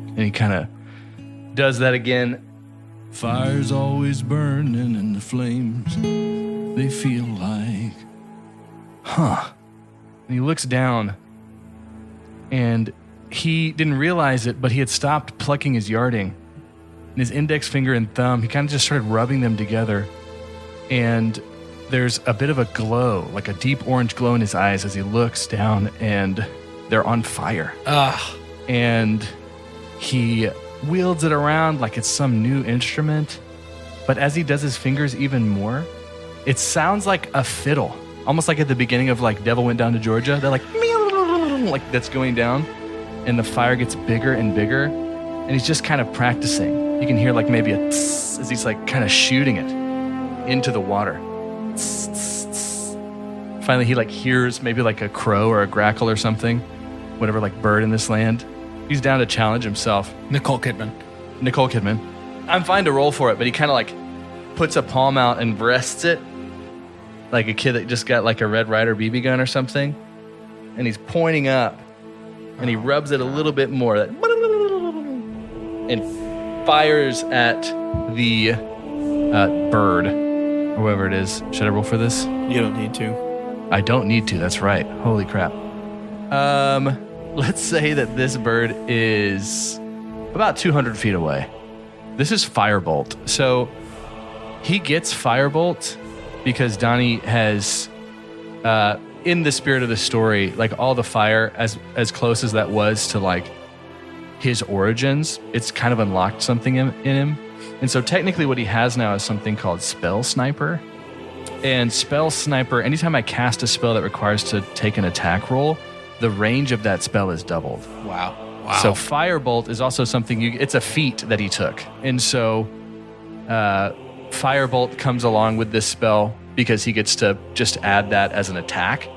And he kind of does that again. Fire's always burning and the flames, they feel like... And he looks down, and he didn't realize it, but he had stopped plucking his yarding. And his index finger and thumb, he kind of just started rubbing them together. And there's a bit of a glow, like a deep orange glow in his eyes as he looks down, and they're on fire. And he wields it around like it's some new instrument. But as he does his fingers even more, it sounds like a fiddle. Almost like at the beginning of like Devil Went Down to Georgia. They're like that's going down. And the fire gets bigger and bigger. And he's just kind of practicing. You can hear like maybe a tss as he's like kind of shooting it into the water. Finally, he like hears maybe like a crow or a grackle or something, whatever like bird in this land. He's down to challenge himself. Nicole Kidman. I'm fine to roll for it, but he kind of like puts a palm out and breasts it like a kid that just got like a Red Ryder BB gun or something. And he's pointing up and he rubs it a little bit more and fires at the bird or whoever it is. Should I roll for this? You don't need to. I don't need to. That's right. Holy crap. Let's say that this bird is about 200 feet away. This is Firebolt. So he gets Firebolt because Donny has, in the spirit of the story, like all the fire, as close as that was to like his origins, it's kind of unlocked something in him. And so technically what he has now is something called Spell Sniper. And Spell Sniper, anytime I cast a spell that requires to take an attack roll, the range of that spell is doubled. Wow. So Firebolt is also something it's a feat that he took. And so Firebolt comes along with this spell because he gets to just add that as an attack.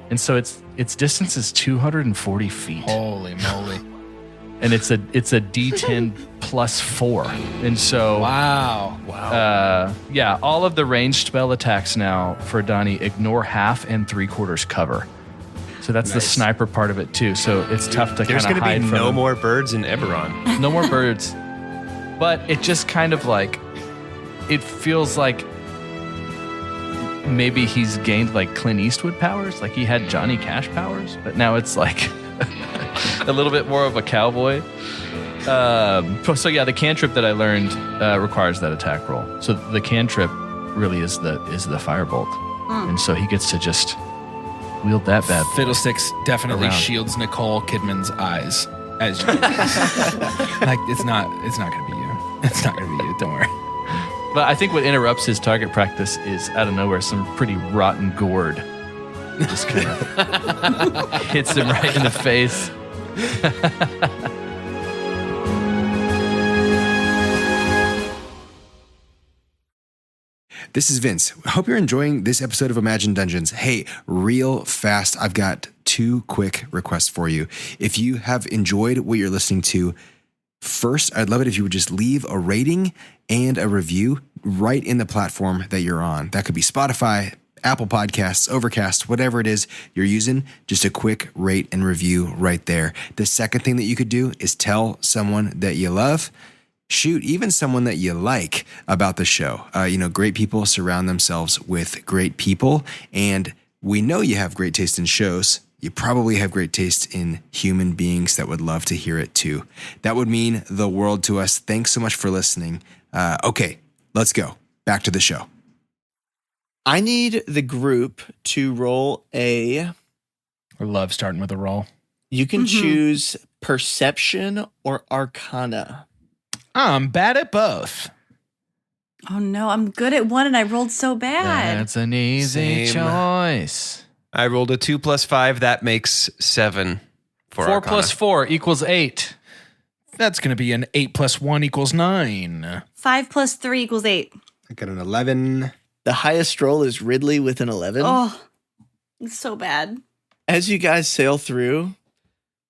And so its distance is 240 feet. Holy moly. And it's a D10 plus 4. And so Wow. yeah, all of the ranged spell attacks now for Donny ignore half and 3/4 cover. So that's the sniper part of it too. So it's tough to kind There's of going to hide be from no him. more birds in Eberron. No more birds. But it just kind of like, it feels like maybe he's gained like Clint Eastwood powers. Like he had Johnny Cash powers, but now it's like a little bit more of a cowboy. So yeah, the cantrip that I learned requires that attack roll. So the cantrip really is the Firebolt. And so he gets to just wield that bad boy. Fiddlesticks definitely Around. shields Nicole Kidman's eyes. As you like, it's not gonna be you. It's not gonna be you. Don't worry. But I think what interrupts his target practice is out of nowhere some pretty rotten gourd. Just kind of hits him right in the face. This is Vince. I hope you're enjoying this episode of Imagine Dungeons. Hey, real fast, I've got 2 quick requests for you. If you have enjoyed what you're listening to, first, I'd love it if you would just leave a rating and a review right in the platform that you're on. That could be Spotify, Apple Podcasts, Overcast, whatever it is you're using, just a quick rate and review right there. The second thing that you could do is tell someone that you love. Shoot, even someone that you like about the show. Great people surround themselves with great people. And we know you have great taste in shows. You probably have great taste in human beings that would love to hear it too. That would mean the world to us. Thanks so much for listening. Okay, let's go. Back to the show. I need the group to roll I love starting with a roll. You can choose Perception or Arcana. I'm bad at both. Oh no, I'm good at one and I rolled so bad. That's an easy Same. choice. I rolled a 2 + 5. That makes 7 for 4 Arcana. + 4 = 8. That's going to be an 8 + 1 = 9. 5 + 3 = 8. I got an 11. The highest roll is Ridley with an 11. Oh, it's so bad. As you guys sail through,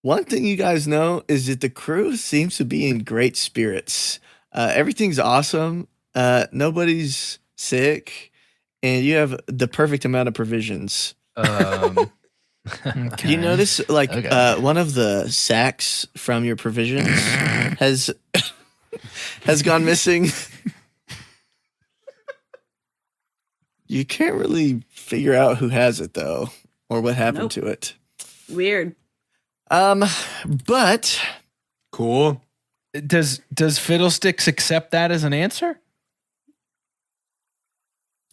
one thing you guys know is that the crew seems to be in great spirits. Everything's awesome. Nobody's sick. And you have the perfect amount of provisions. Okay. You notice, like, Okay. one of the sacks from your provisions has gone missing. You can't really figure out who has it, though, or what happened to it. Weird. But Cool. Does Fiddlesticks accept that as an answer?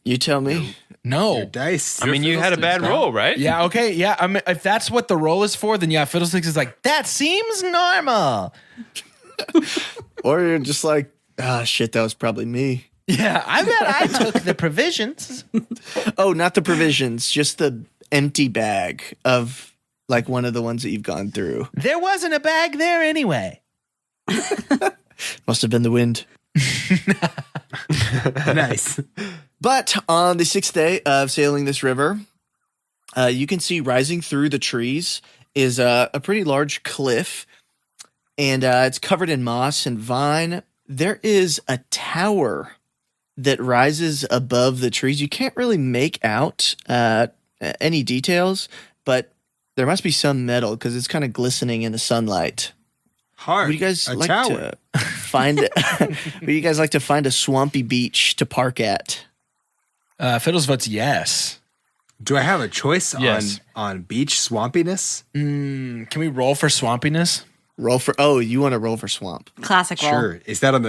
you tell me. No. Dice. I mean, you had a bad roll, right? Yeah, okay. Yeah, I mean, if that's what the roll is for, then yeah, Fiddlesticks is like, that seems normal. Or you're just like, shit, that was probably me. Yeah, I bet I took the provisions. Oh, not the provisions, just the empty bag of like one of the ones that you've gone through. There wasn't a bag there anyway. Must have been the wind. Nice. But on the 6th day of sailing this river, you can see rising through the trees is a pretty large cliff, and it's covered in moss and vine. There is a tower that rises above the trees. You can't really make out any details, but there must be some metal because it's kind of glistening in the sunlight. Hard. Would you guys a like tower. to find? Would you guys like to find a swampy beach to park at? Fiddles votes yes. Do I have a choice Yes. on beach swampiness? Can we roll for swampiness? Roll for. Oh, you want to roll for swamp? Classic roll. Sure. Is that on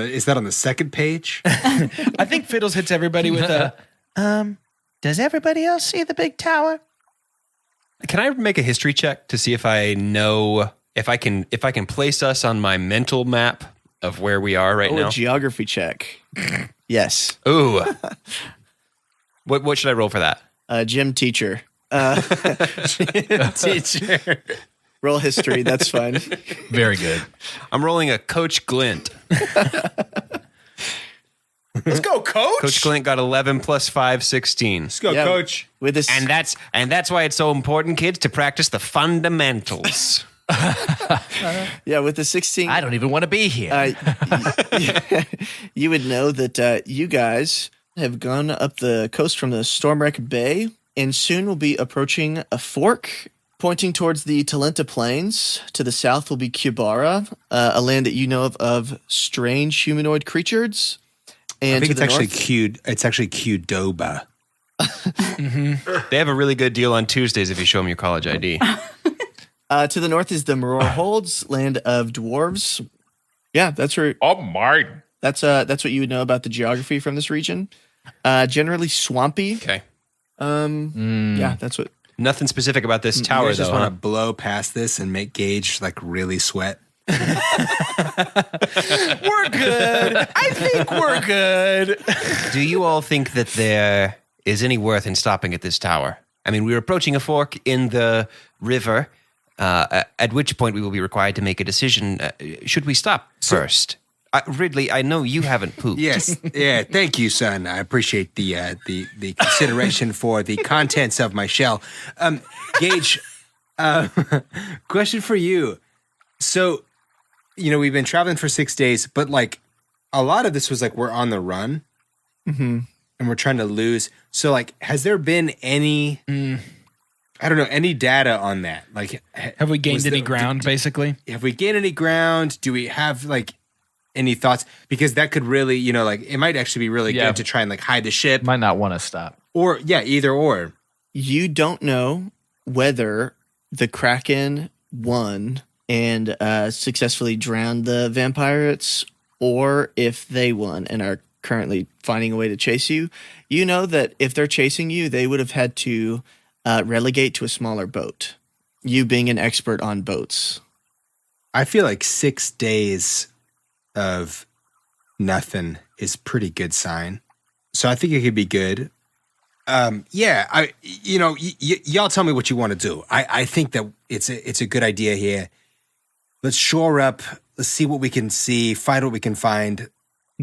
the second page? I think Fiddles hits everybody with a. Does everybody else see the big tower? Can I make a history check to see if I know if I can place us on my mental map of where we are right now? A geography check. Yes. Ooh. What should I roll for that? Gym teacher. Teacher. Roll history. That's fine. Very good. I'm rolling a Coach Glint. Let's go, Coach. Coach Glint got 11 plus 5, 16. Let's go, Yeah. Coach. With this, And that's why it's so important, kids, to practice the fundamentals. with the 16. I don't even want to be here. You would know that you guys have gone up the coast from the Stormwreck Bay and soon will be approaching a fork pointing towards the Talenta Plains. To the south will be Kubara, a land that you know of strange humanoid creatures. And I think to it's the actually north, cute. It's actually Qdoba. They have a really good deal on Tuesdays if you show them your college ID. to the north is the Maror Holds, land of dwarves. Yeah, that's where. Oh, my. That's what you would know about the geography from this region. Generally swampy. Okay. Yeah, that's what. Nothing specific about this You tower, guys just though. want to blow past this and make Gage like really sweat. We're good. I think we're good. Do you all think that there is any worth in stopping at this tower? I mean, we're approaching a fork in the river, at which point we will be required to make a decision. Should we stop first? Ridley, I know you haven't pooped. Yes. Yeah. Thank you, son. I appreciate the consideration for the contents of my shell. Gage, question for you. So, we've been traveling for 6 days, but like a lot of this was like we're on the run and we're trying to lose. So, like, has there been any, I don't know, any data on that? Like, Have we gained any ground, basically? have we gained any ground? Do we have like any thoughts? Because that could really, it might actually be really Yeah. good to try and like hide the ship Might not want to stop. or either or. You don't know whether the Kraken won and successfully drowned the vampirates, or if they won and are currently finding a way to chase you. You know that if they're chasing you, they would have had to relegate to a smaller boat. You being an expert on boats. I feel like 6 days of nothing is pretty good sign. So I think it could be good. Y'all tell me what you want to do. I think that it's a good idea here. Let's shore up. Let's see what we can see. Find what we can find.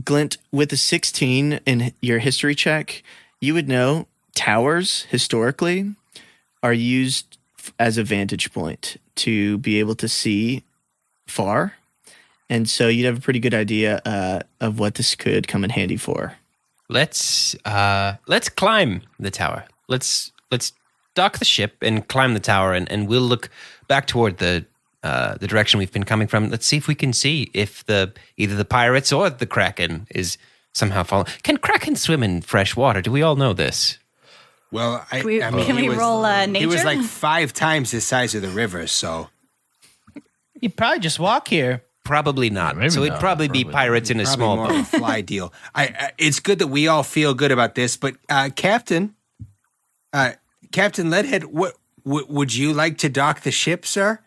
Glint, with a 16 in your history check, you would know towers historically are used as a vantage point to be able to see far. And so you'd have a pretty good idea of what this could come in handy for. Let's climb the tower. Let's dock the ship and climb the tower, and we'll look back toward the direction we've been coming from. Let's see if we can see if either the pirates or the Kraken is somehow falling. Can Kraken swim in fresh water? Do we all know this? Well, Can we roll nature? He was like 5 times the size of the river, so You'd probably just walk here. Probably not. maybe So it'd not. probably be pirates in a probably small more boat. of a fly deal. It's good that we all feel good about this, but Captain Leadhead, what would you like to dock the ship, sir?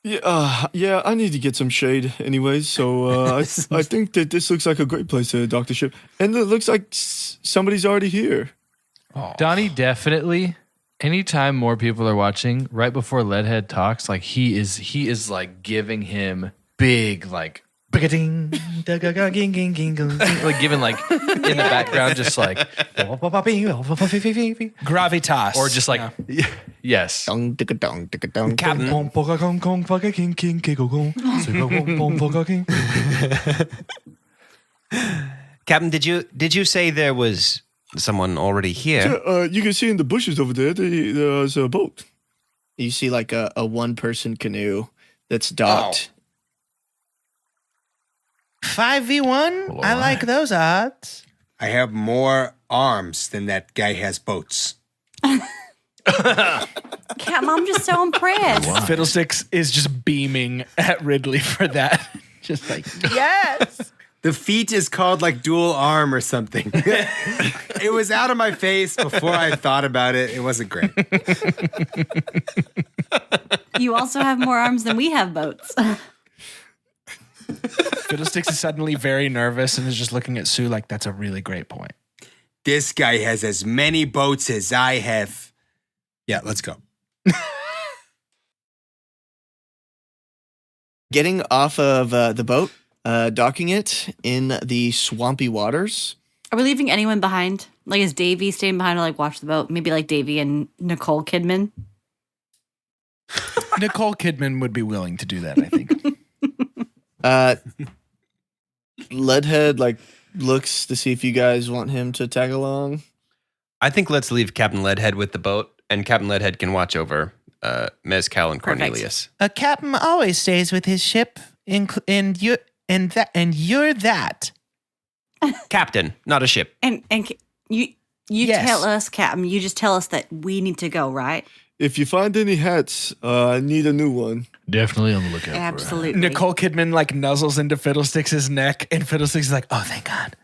Yeah, I need to get some shade anyways, so I think that this looks like a great place to dock the ship. And it looks like somebody's already here. Donny, definitely. Anytime more people are watching, right before Leadhead talks, like he is like giving him big like Like giving like in the background, just like Gravitas. or just like yes. Dong, ticka, dong, ticka, dong. Captain, did you say there was someone already here? Yeah, you can see in the bushes over there, there's a boat. You see like a one-person canoe that's docked. 5v1? I like those odds. I have more arms than that guy has boats. Captain, I'm just so impressed. Fiddlesticks is just beaming at Ridley for that. Just like, yes. The feat is called like dual arm or something. It was out of my face before I thought about it. It wasn't great. You also have more arms than we have boats. Fiddlesticks is suddenly very nervous and is just looking at Sue like, that's a really great point. This guy has as many boats as I have. Yeah, let's go. Getting off of the boat, docking it in the swampy waters. Are we leaving anyone behind? Like, is Davy staying behind to like watch the boat? Maybe like Davy and Nicole Kidman. Nicole Kidman would be willing to do that, I think. Leadhead like looks to see if you guys want him to tag along. I think let's leave Captain Leadhead with the boat, and Captain Leadhead can watch over Mezcal and Cornelius. A captain always stays with his ship, and you're that. Captain, not a ship. And you Yes. tell us, Captain. You just tell us that we need to go, right? If you find any hats, I need a new one. Definitely on the lookout. Absolutely. Nicole Kidman like nuzzles into Fiddlesticks' neck, and Fiddlesticks is like, oh, thank God.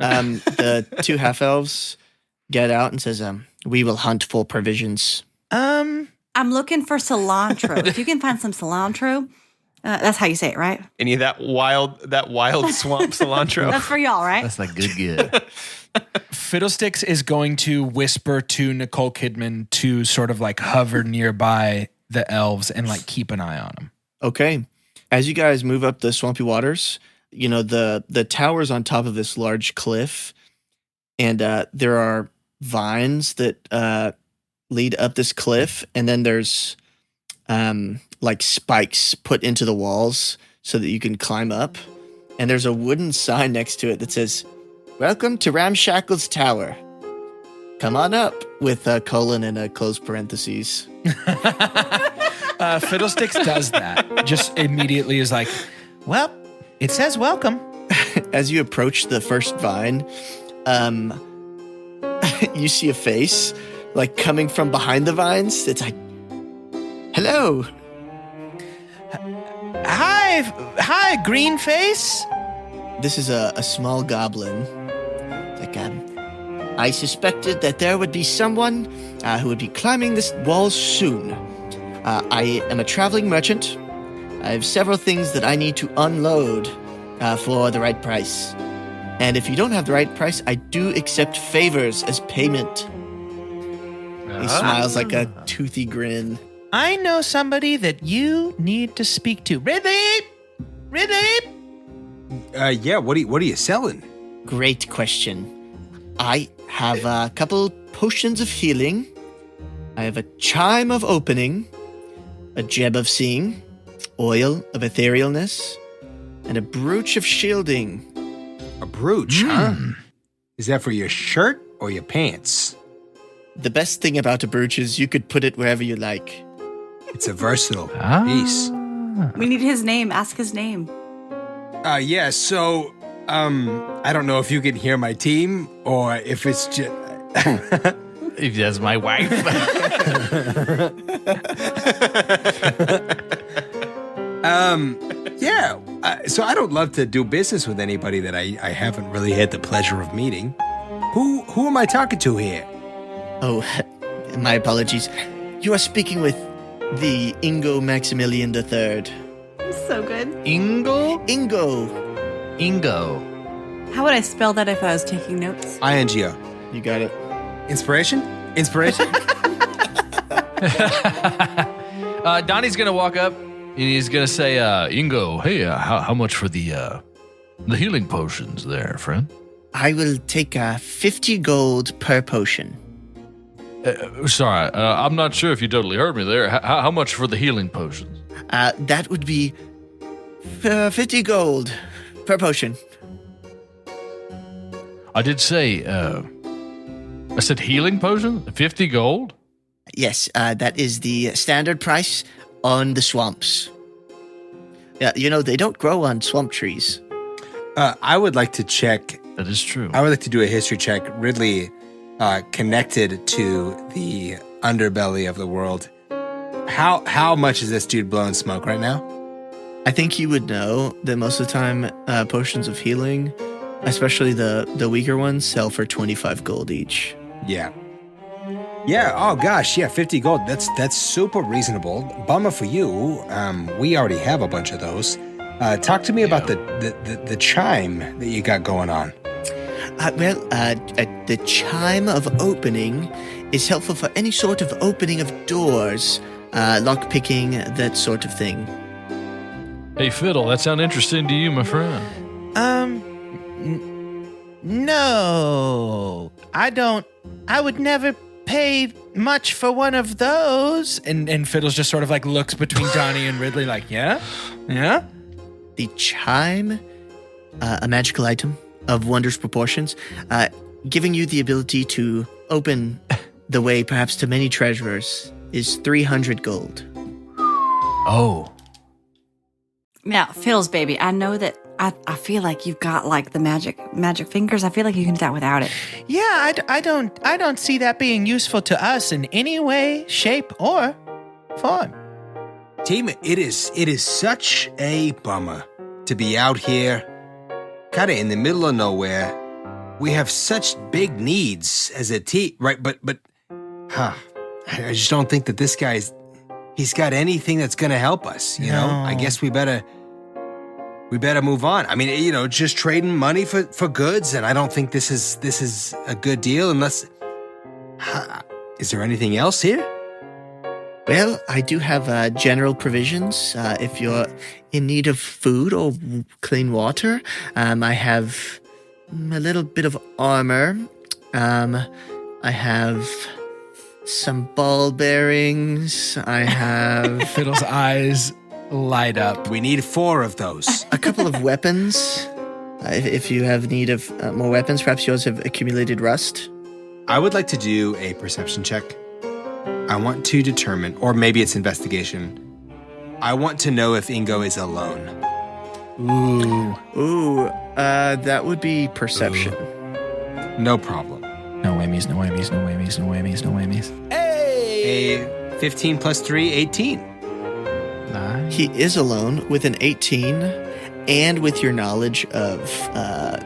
The two half elves get out and says, "We will hunt for provisions." I'm looking for cilantro. If you can find some cilantro, that's how you say it, right? Any of that wild swamp cilantro? That's for y'all, right? That's like good. Fiddlesticks is going to whisper to Nicole Kidman to sort of like hover nearby the elves and like keep an eye on them. Okay. As you guys move up the swampy waters, you know, the tower's on top of this large cliff, and there are vines that lead up this cliff, and then there's like spikes put into the walls so that you can climb up. And there's a wooden sign next to it that says, "Welcome to Ramshackle's Tower. Come on up," with a colon and a closed parentheses. Fiddlesticks does that. Just immediately is like, Well, it says welcome. As you approach the first vine, you see a face like coming from behind the vines. It's like, "Hello." Hi, green face. This is a small goblin. Like, I suspected that there would be someone who would be climbing this wall soon. I am a traveling merchant. I have several things that I need to unload for the right price. And if you don't have the right price, I do accept favors as payment. He smiles like a toothy grin. I know somebody that you need to speak to. Ridley! Yeah, what are you selling? Great question. I have a couple potions of healing. I have a chime of opening, a gem of seeing, oil of etherealness, and a brooch of shielding. A brooch, huh? Is that for your shirt or your pants? The best thing about a brooch is you could put it wherever you like. It's a versatile piece. We need his name. Ask his name. Yeah, so, I don't know if you can hear my team or if it's just... If that's my wife. Yeah, so I don't love to do business with anybody that I haven't really had the pleasure of meeting. Who am I talking to here? Oh, my apologies. You are speaking with the Ingo Maximilian III. So good. Ingo? Ingo. How would I spell that if I was taking notes? INGO. You got it. Inspiration? Donnie's gonna walk up. he's gonna say, Ingo, hey, how much for the healing potions there, friend? I will take 50 gold per potion. Sorry, I'm not sure if you totally heard me there. How much for the healing potions? That would be 50 gold per potion. I did say, I said healing potion? 50 gold? Yes, that is the standard price on the swamps. Yeah, they don't grow on swamp trees. I would like to check. That is true. I would like to do a history check. Ridley, connected to the underbelly of the world. How much is this dude blowing smoke right now? I think you would know that most of the time, potions of healing, especially the weaker ones, sell for 25 gold each. Yeah. Yeah. Oh gosh. Yeah. 50 gold. That's super reasonable. Bummer for you. We already have a bunch of those. Talk to me about the chime that you got going on. The chime of opening is helpful for any sort of opening of doors, lock-picking, that sort of thing. Hey, Fiddle, that sound interesting to you, my friend? No, I don't. I would never pay much for one of those. And Fiddles just sort of like looks between Donny and Ridley like, yeah? The chime, a magical item of wondrous proportions, giving you the ability to open the way perhaps to many treasures, is 300 gold. Oh. Now, Fiddles, baby, I know that I feel like you've got like the magic fingers. I feel like you can do that without it. Yeah, I don't see that being useful to us in any way, shape, or form. Team, it is such a bummer to be out here, kind of in the middle of nowhere. We have such big needs as a team, right? But I just don't think that this guy's he's got anything that's going to help us. You know, I guess we better move on. I mean, just trading money for goods, and I don't think this is a good deal unless. Is there anything else here? Well, I do have general provisions. If you're in need of food or clean water, I have a little bit of armor. I have some ball bearings. I have Fiddle's eyes light up. We need 4 of those. a couple of weapons. If you have need of more weapons, perhaps yours have accumulated rust. I would like to do a perception check. I want to determine, or maybe it's investigation. I want to know if Ingo is alone. Ooh, that would be perception. No problem. No whammies, no whammies, no whammies, no whammies, no whammies. Hey! A 15 plus 3, 18. Nice. He is alone with an 18, and with your knowledge of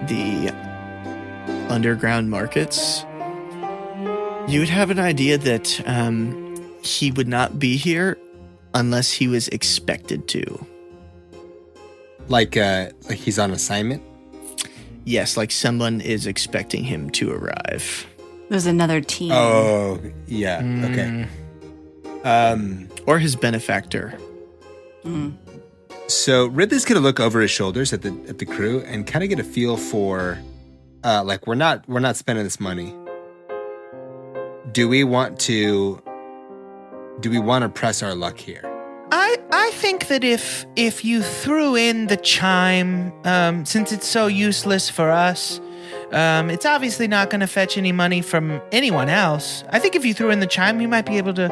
the underground markets, you would have an idea that he would not be here unless he was expected to. Like he's on assignment? Yes, like someone is expecting him to arrive. There's another team. Oh, yeah. Okay. Or his benefactor. So Ridley's gonna look over his shoulders at the crew and kind of get a feel for, like we're not spending this money. Do we want to press our luck here? I think that if you threw in the chime, since it's so useless for us, it's obviously not going to fetch any money from anyone else. I think if you threw in the chime, you might be able to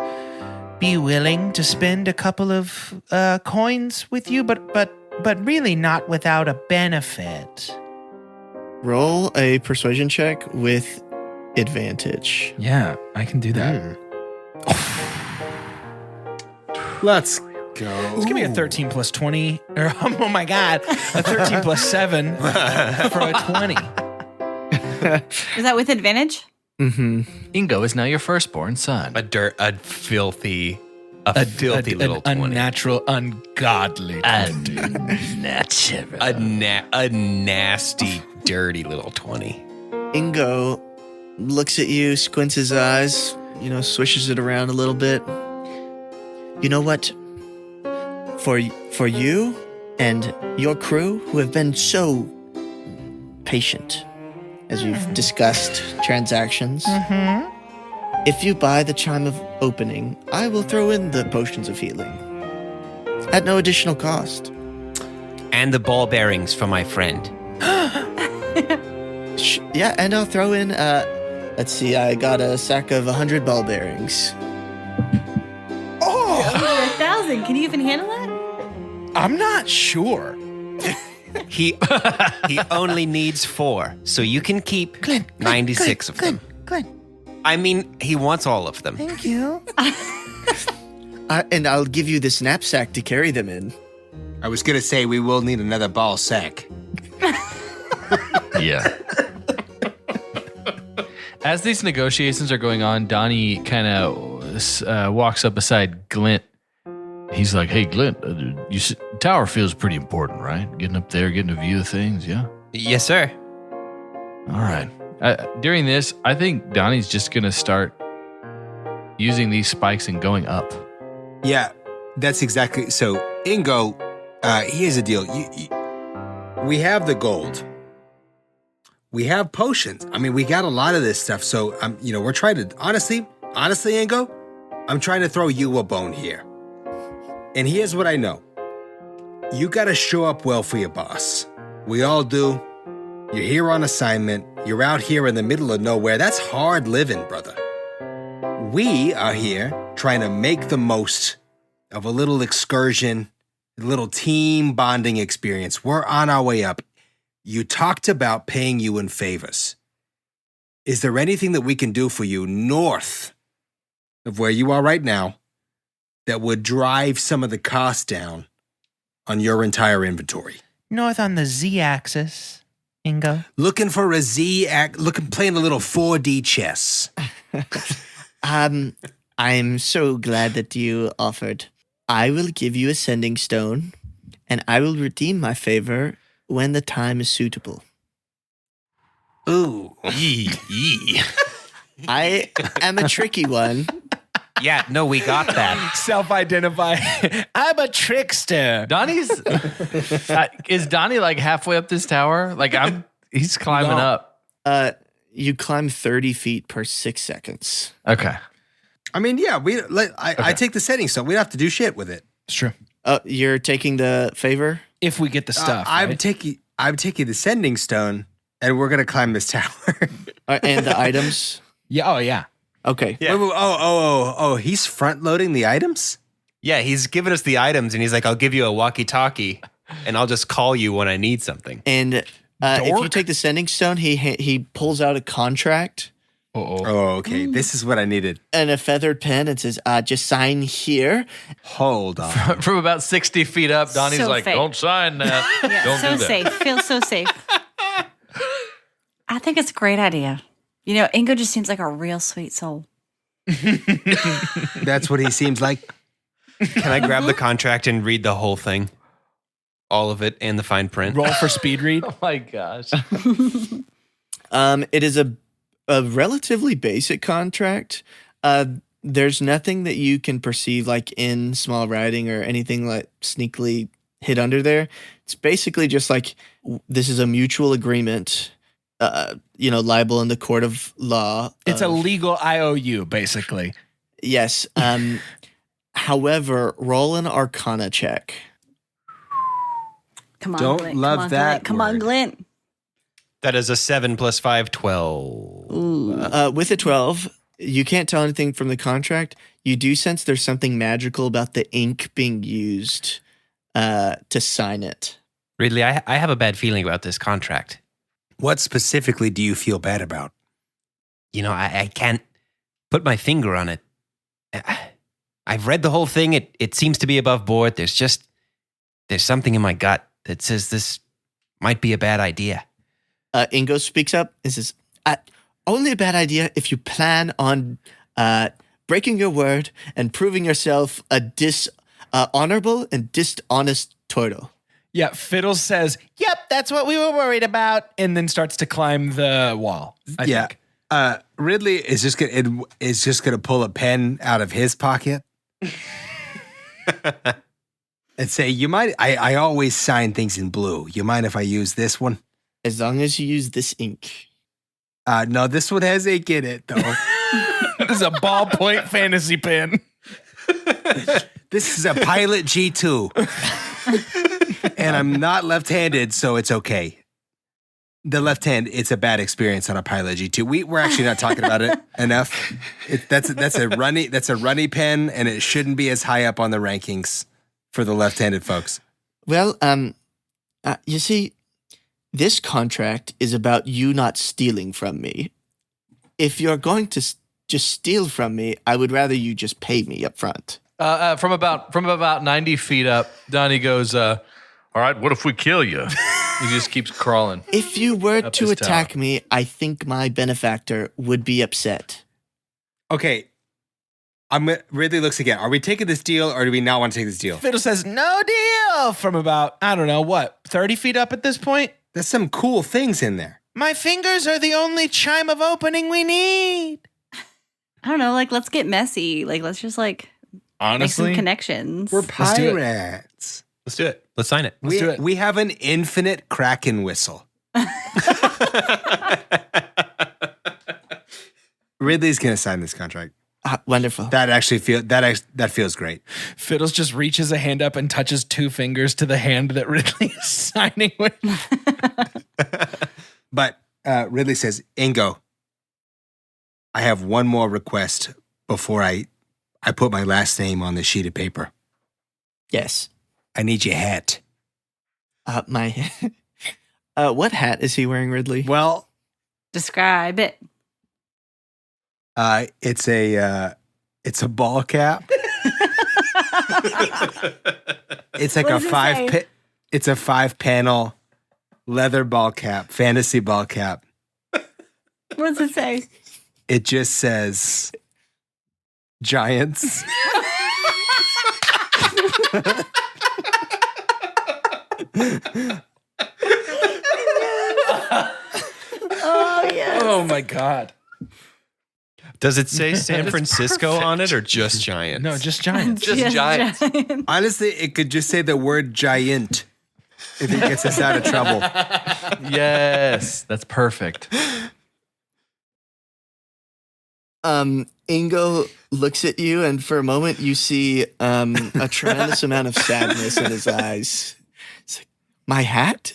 be willing to spend a couple of coins with you, but really not without a benefit. Roll a persuasion check with advantage. Yeah, I can do that. Let's go. It's gonna be a 13 plus 20. Or, oh my god, a 13 plus 7 for a 20. Is that with advantage? Mm-hmm. Ingo is now your firstborn son. A filthy little 20. Unnatural, ungodly 20. A nasty, dirty little 20. Ingo looks at you, squints his eyes, swishes it around a little bit. You know what? for you and your crew who have been so patient as you've discussed transactions. If you buy the Chime of Opening, I will throw in the potions of healing at no additional cost. And the ball bearings for my friend. Yeah, and I'll throw in, let's see, I got a sack of 100 ball bearings. Over 1,000. Can you even handle that? I'm not sure. He only needs 4, so you can keep 96 of them. Glenn, I mean, he wants all of them. thank you. And I'll give you this knapsack to carry them in. I was going to say we will need another ball sack. Yeah. As these negotiations are going on, Donny kind of walks up beside Glint. He's like, "Hey, Glint, tower feels pretty important, right? Getting up there, getting a view of things, yeah? Yes, sir. All right." During this, I think Donnie's just going to start using these spikes and going up. Yeah, that's exactly. So, Ingo, here's the deal. We have the gold. We have potions. I mean, we got a lot of this stuff. So, we're trying to, honestly, Ingo, I'm trying to throw you a bone here. And here's what I know. You got to show up well for your boss. We all do. You're here on assignment. You're out here in the middle of nowhere. That's hard living, brother. We are here trying to make the most of a little excursion, a little team bonding experience. We're on our way up. You talked about paying you in favors. Is there anything that we can do for you north of where you are right now that would drive some of the cost down on your entire inventory? North on the Z-axis, Ingo. Looking for a playing a little 4D chess. I'm so glad that you offered. I will give you a sending stone, and I will redeem my favor when the time is suitable. Ooh. I am a tricky one. Yeah, no, we got that. Self-identify. I'm a trickster. Donnie's is Donnie like halfway up this tower? Like he's climbing up. You climb 30 feet per 6 seconds. Okay. I mean, yeah, I take the setting, so we don't have to do shit with it. It's true. You're taking the favor? If we get the stuff. I'm right? taking the sending stone, and we're gonna climb this tower. And the items? Yeah. Oh, yeah. Okay. Yeah. Wait, he's front loading the items? Yeah, he's giving us the items, and he's like, I'll give you a walkie-talkie, and I'll just call you when I need something. And if you take the sending stone, he pulls out a contract. Oh, okay. This is what I needed. And a feathered pen and says, just sign here. Hold on. From about 60 feet up, Donnie's So like, fake. "Don't sign that. Yeah, Don't so do that." safe. Feels so safe. I think it's a great idea. Ingo just seems like a real sweet soul. That's what he seems like. Can I grab the contract and read the whole thing? All of it and the fine print? Roll for speed read. Oh my gosh. It is a relatively basic contract. There's nothing that you can perceive like in small writing or anything like sneakily hid under there. It's basically just like this is a mutual agreement, liable in the court of law. It's a legal IOU, basically. Yes. However, roll an Arcana check. Come on, Don't Glint. love Come on, that Glint. Come on, word. Glint. That is a 7 + 5, 12. With a 12, you can't tell anything from the contract. You do sense there's something magical about the ink being used to sign it. Ridley, I have a bad feeling about this contract. What specifically do you feel bad about? I can't put my finger on it. I've read the whole thing. It seems to be above board. There's something in my gut that says this might be a bad idea. Ingo speaks up and says, only a bad idea if you plan on breaking your word and proving yourself a dishonorable and dishonest turtle. Yeah, Fiddle says, "Yep, that's what we were worried about," and then starts to climb the wall. I think. Ridley is just gonna pull a pen out of his pocket and say, you mind? I always sign things in blue. You mind if I use this one? As long as you use this ink. No, this one has ink in it, though. This is a ballpoint fantasy pen. This is a Pilot G2. And I'm not left-handed, so it's okay. The left hand, it's a bad experience on a Pilot G2. We're actually not talking about it enough. That's a runny pen, and it shouldn't be as high up on the rankings for the left-handed folks. Well, you see, this contract is about you not stealing from me. If you're going to just steal from me, I would rather you just pay me up front. From about 90 feet up, Donnie goes, all right, what if we kill you? He just keeps crawling. If you were Up to his attack tower. me, I think my benefactor would be upset. Okay. Ridley looks again. Are we taking this deal, or do we not want to take this deal? Fiddle says, no deal, from about, I don't know, what, 30 feet up at this point? There's some cool things in there. My fingers are the only chime of opening we need. I don't know, like, let's get messy. Like, let's just, like, make Honestly, some connections. We're Let's do it. pirates. Let's do it. Let's sign it. Let's do it. We have an infinite Kraken whistle. Ridley's going to sign this contract. Wonderful. That feels great. Fiddles just reaches a hand up and touches 2 fingers to the hand that Ridley is signing with. But Ridley says, Ingo, I have one more request before I put my last name on the sheet of paper. Yes. I need your hat. What hat is he wearing, Ridley? Well, Describe it. it's a ball cap. It's like What a does it say? It's a 5-panel leather ball cap, fantasy ball cap. What does it say? It just says Giants. Oh, yes. Oh my God. Does it say San Francisco on it or just Giants? No, just Giants. Just giants. giant. Honestly, it could just say the word giant if it gets us out of trouble. Yes, that's perfect. Ingo looks at you, and for a moment, you see a tremendous amount of sadness in his eyes. It's like, my hat?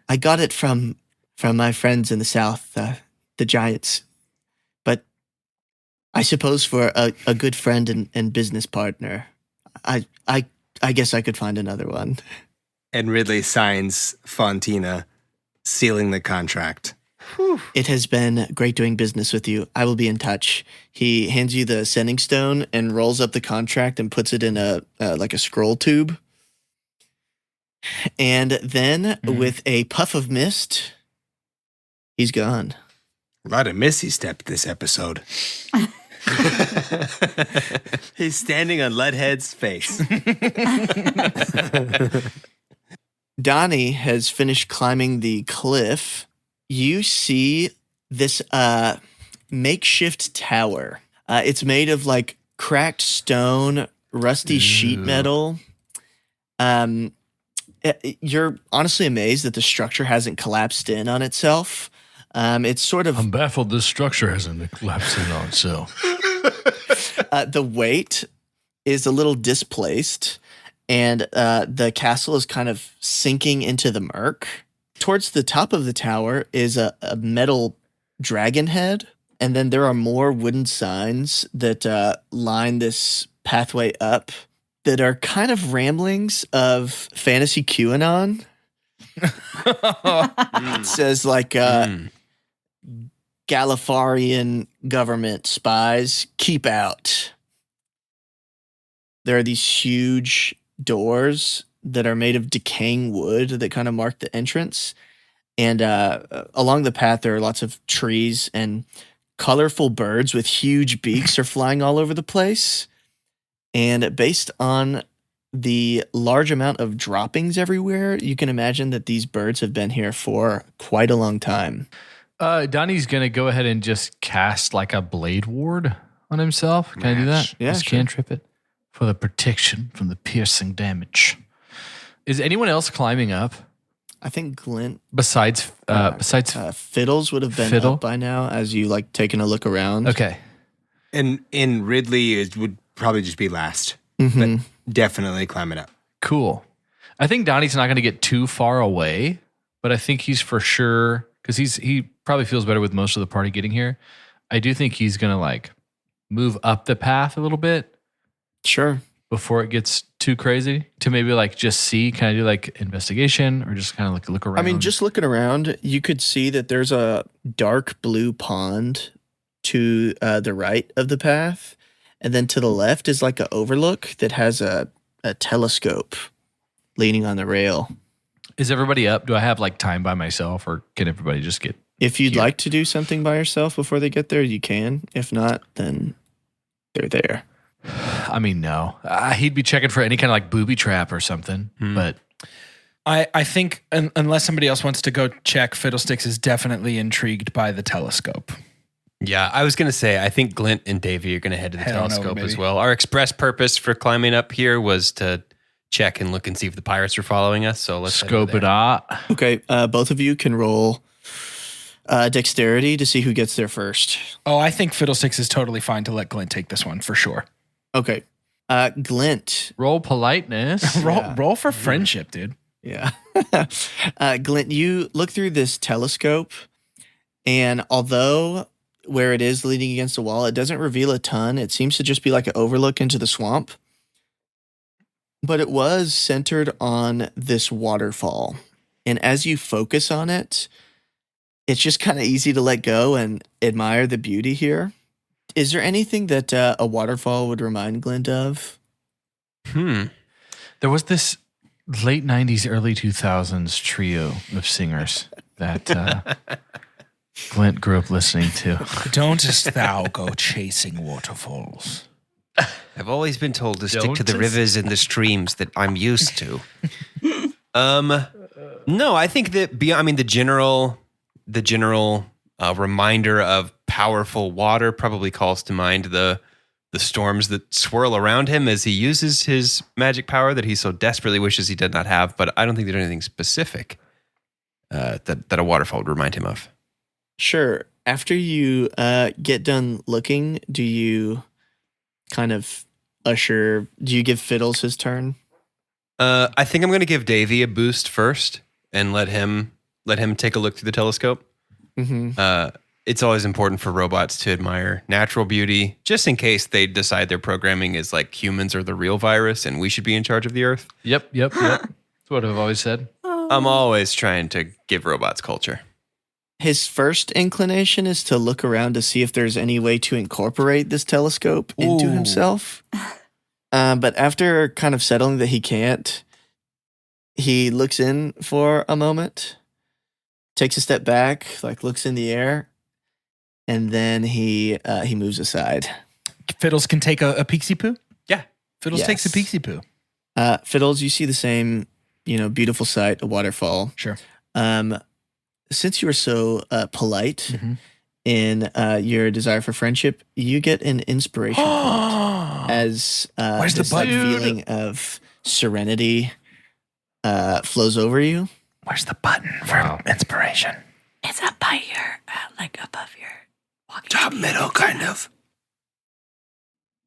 I got it from my friends in the South, the Giants. But I suppose for a good friend and business partner, I guess I could find another one. And Ridley signs Fontina, sealing the contract. It has been great doing business with you. I will be in touch. He hands you the sending stone and rolls up the contract and puts it in a scroll tube. And then with a puff of mist, he's gone. A lot of Missy step this episode. He's standing on Leadhead's face. Donny has finished climbing the cliff. You see this makeshift tower. It's made of like cracked stone, rusty sheet metal. You're honestly amazed that the structure hasn't collapsed in on itself. It's sort of I'm baffled this structure hasn't collapsed in on itself. the weight is a little displaced, and the castle is kind of sinking into the murk. Towards the top of the tower is a metal dragon head, and then there are more wooden signs that line this pathway up that are kind of ramblings of fantasy QAnon. It says like Gallifarian government spies, keep out. There are these huge doors that are made of decaying wood that kind of mark the entrance. And along the path, there are lots of trees, and colorful birds with huge beaks are flying all over the place. And based on the large amount of droppings everywhere, you can imagine that these birds have been here for quite a long time. Donnie's going to go ahead and just cast like a blade ward on himself. Can I do that? Yeah, Just sure. cantrip it. for the protection from the piercing damage. Is anyone else climbing up I think Glint besides Fiddles would have been Fiddle? up by now as you like taking a look around. Okay. And in Ridley, it would probably just be last. Mhm. But definitely climbing up. Cool. I think Donnie's not going to get too far away, but I think he's for sure, because he probably feels better with most of the party getting here. I do think he's going to like move up the path a little bit Sure. before it gets too crazy to maybe like just see, kind of do like investigation or just kind of like look around. I mean, just looking around, you could see that there's a dark blue pond to the right of the path. And then to the left is like an overlook that has a telescope leaning on the rail. Is everybody up? Do I have like time by myself or can everybody just get? If you'd Here. like to do something by yourself before they get there, you can. If not, then they're there. I mean, no. He'd be checking for any kind of like booby trap or something, but I think unless somebody else wants to go check, Fiddlesticks is definitely intrigued by the telescope. Yeah, I was going to say, I think Glint and Davey are going to head to the Head on over, telescope as baby. well. Our express purpose for climbing up here was to check and look and see if the pirates are following us. So let's head over scope it there. out. Okay, both of you can roll dexterity to see who gets there first. Oh, I think Fiddlesticks is totally fine to let Glint take this one for sure. Okay. Glint. Roll politeness. Roll for friendship, dude. Yeah. Glint, you look through this telescope, and although where it is leaning against the wall, it doesn't reveal a ton. It seems to just be like an overlook into the swamp. But it was centered on this waterfall. And as you focus on it, it's just kind of easy to let go and admire the beauty here. Is there anything that a waterfall would remind Glint of? There was this late 90s, early 2000s trio of singers that Glint grew up listening to. Don't thou go chasing waterfalls. I've always been told to stick to the Don't- rivers and the streams that I'm used to. No, I think that the general reminder of powerful water probably calls to mind the storms that swirl around him as he uses his magic power that he so desperately wishes he did not have. But I don't think there's anything specific that a waterfall would remind him of. Sure. After you get done looking, do you kind of do you give Fiddles his turn? I think I'm going to give Davey a boost first and let him take a look through the telescope. Mm-hmm. It's always important for robots to admire natural beauty, just in case they decide their programming is like humans are the real virus and we should be in charge of the earth. Yep. That's what I've always said. I'm always trying to give robots culture. His first inclination is to look around to see if there's any way to incorporate this telescope into himself. But after kind of settling that he can't, he looks in for a moment, takes a step back, like looks in the air, and then he moves aside. Fiddles can take a pixie poo? Yeah. Fiddles Yes. takes a pixie poo. Fiddles, you see the same, beautiful sight, a waterfall. Sure. Since you are so polite in your desire for friendship, you get an inspiration point as Where's the this like, button? feeling of serenity flows over you. Where's the button for inspiration? It's up by your, like above your walking. Top middle, kind of.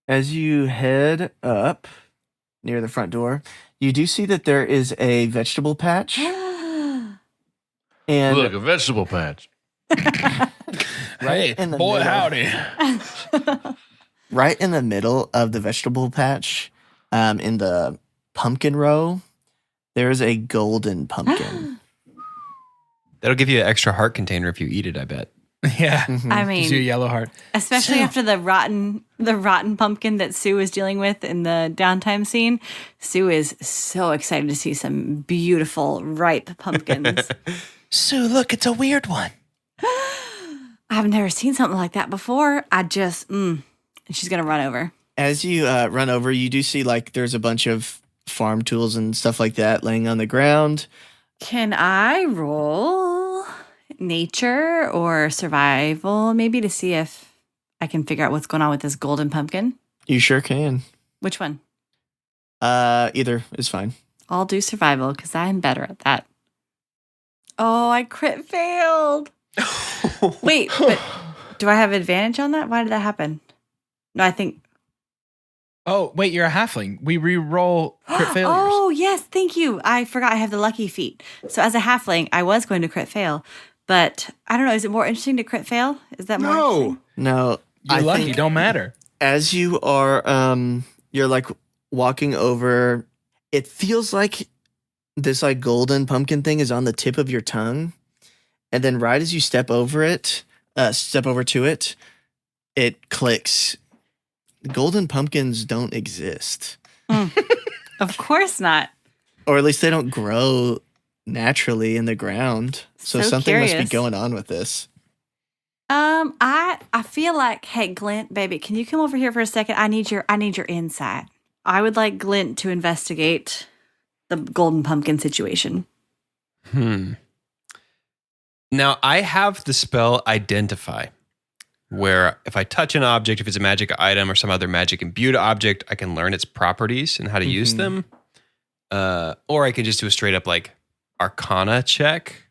As you head up near the front door, you do see that there is a vegetable patch. And Look, a vegetable patch. Hey, in the boy, middle. howdy. right in the middle of the vegetable patch, in the pumpkin row, there's a golden pumpkin. That'll give you an extra heart container if you eat it, I bet. Yeah. Mhm. I Gives you a mean, yellow heart. especially So- after the rotten pumpkin that Sue was dealing with in the downtime scene. Sue is so excited to see some beautiful ripe pumpkins. Sue, look, it's a weird one. I've never seen something like that before. I just, and she's gonna run over. As you run over, you do see like there's a bunch of farm tools and stuff like that laying on the ground. Can I roll nature or survival maybe to see if I can figure out what's going on with this golden pumpkin? You sure can. Which one? Either is fine. I'll do survival because I'm better at that. Oh, I crit failed. Wait, but do I have advantage on that? Why did that happen? No, I think. Oh, wait, you're a halfling. We re-roll crit failures. Oh, yes, thank you. I forgot I have the lucky feat. So as a halfling, I was going to crit fail, but I don't know. Is it more interesting to crit fail? Is that more interesting? No. You're lucky. Don't matter. As you are, you're like walking over, it feels like this like golden pumpkin thing is on the tip of your tongue. And then right as you step over to it, it clicks. Golden pumpkins don't exist. Of course not. Or at least they don't grow naturally in the ground. So something curious. must be going on with this. I feel like, hey, Glint, baby, can you come over here for a second? I need your insight. I would like Glint to investigate the golden pumpkin situation. Now, I have the spell Identify, where if I touch an object, if it's a magic item or some other magic imbued object, I can learn its properties and how to use them. Or I can just do a straight up like Arcana check.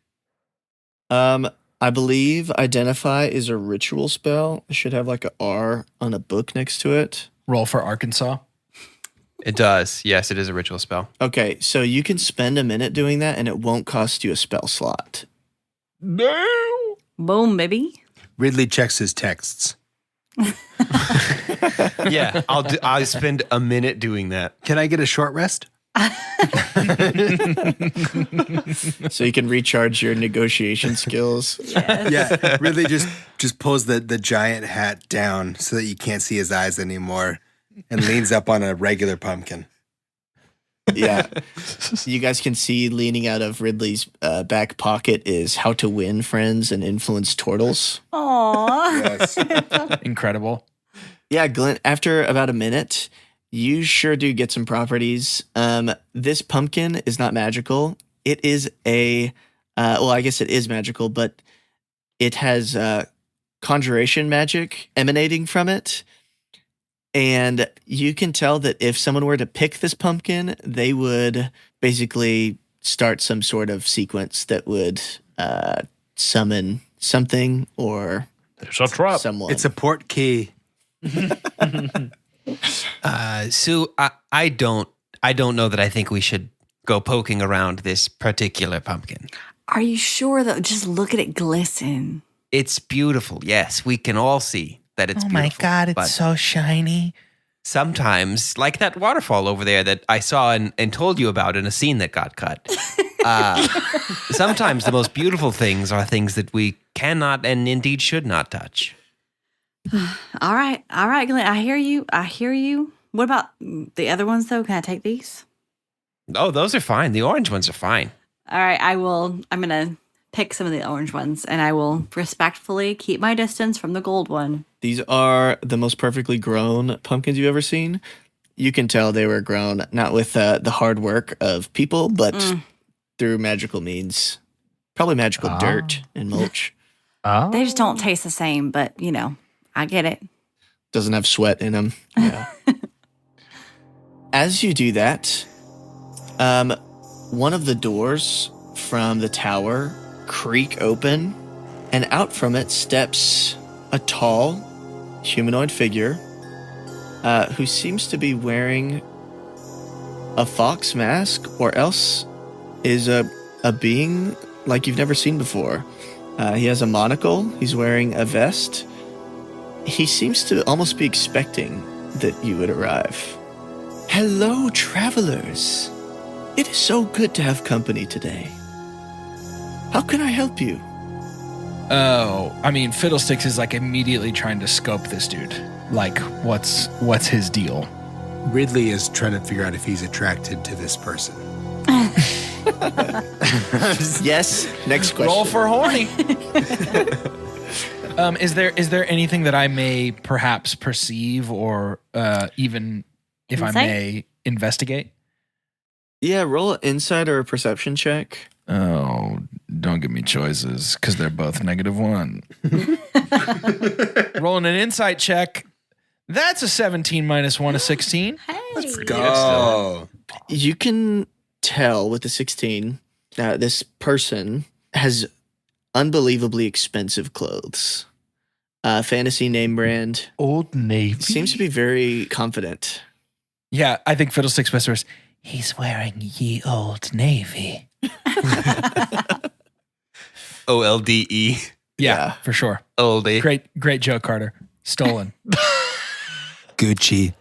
I believe Identify is a ritual spell. It should have like a R on a book next to it. Roll for Arkansas. It does. Yes, it is a ritual spell. Okay, so you can spend a minute doing that and it won't cost you a spell slot. No. Boom, baby. Ridley checks his texts. Yeah, I'll spend a minute doing that. Can I get a short rest? So you can recharge your negotiation skills. Yeah, Ridley just pulls the giant hat down so that you can't see his eyes anymore and leans up on a regular pumpkin. Yeah. You guys can see leaning out of Ridley's back pocket is How to Win Friends and Influence Turtles. Aww. Yes. Incredible. Yeah, Glint, after about a minute, you sure do get some properties. This pumpkin is not magical. It is I guess it is magical, but it has conjuration magic emanating from it. And you can tell that if someone were to pick this pumpkin, they would basically start some sort of sequence that would summon something or There's a trap. someone. It's a port key. Sue, I don't know that I think we should go poking around this particular pumpkin. Are you sure, though? Just look at it glisten. It's beautiful. Yes, we can all see that it's beautiful. Oh my God, but it's so shiny. sometimes, like that waterfall over there that I saw and told you about in a scene that got cut. Sometimes the most beautiful things are things that we cannot and indeed should not touch. All right, Glenn. I hear you. What about the other ones, though? Can I take these? Oh, those are fine. The orange ones are fine. All right, I'm going to pick some of the orange ones, and I will respectfully keep my distance from the gold one. These are the most perfectly grown pumpkins you've ever seen. You can tell they were grown not with the hard work of people, but through magical means. Probably magical dirt and mulch. They just don't taste the same, but, I get it. Doesn't have sweat in them. Yeah. As you do that, one of the doors from the tower creak open, and out from it steps a tall humanoid figure who seems to be wearing a fox mask, or else is a being like you've never seen before. He has a monocle. He's wearing a vest. He seems to almost be expecting that you would arrive. Hello, travelers. It is so good to have company today. How can I help you? Oh, I mean, Fiddlesticks is like immediately trying to scope this dude. Like, what's his deal? Ridley is trying to figure out if he's attracted to this person. Yes. Next question. Roll for horny. Is there anything that I may perhaps perceive or even if Insight? I may investigate? Yeah, roll an insight or a perception check. Oh, don't give me choices because they're both -1. Rolling an insight check. That's a 17 minus 1, a 16. Let's Go. You can tell with the 16 that this person has unbelievably expensive clothes. Fantasy name brand. Old Navy. Seems to be very confident. Yeah, I think Fiddlesticks whispers, He's wearing ye old navy. OLDE. yeah, for sure. Oldie. Great joke, Carter. Stolen. Gucci.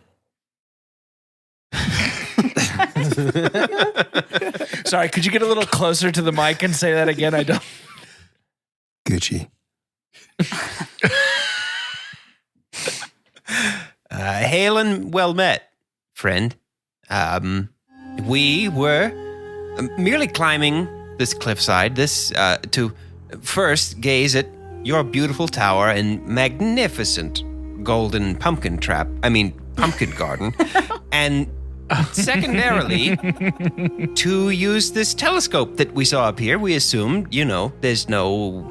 Sorry, could you get a little closer to the mic and say that again? I don't. Gucci. Hail and well met, friend. We were merely climbing this cliffside, to first gaze at your beautiful tower and magnificent golden pumpkin garden, and secondarily to use this telescope that we saw up here. We assumed, there's no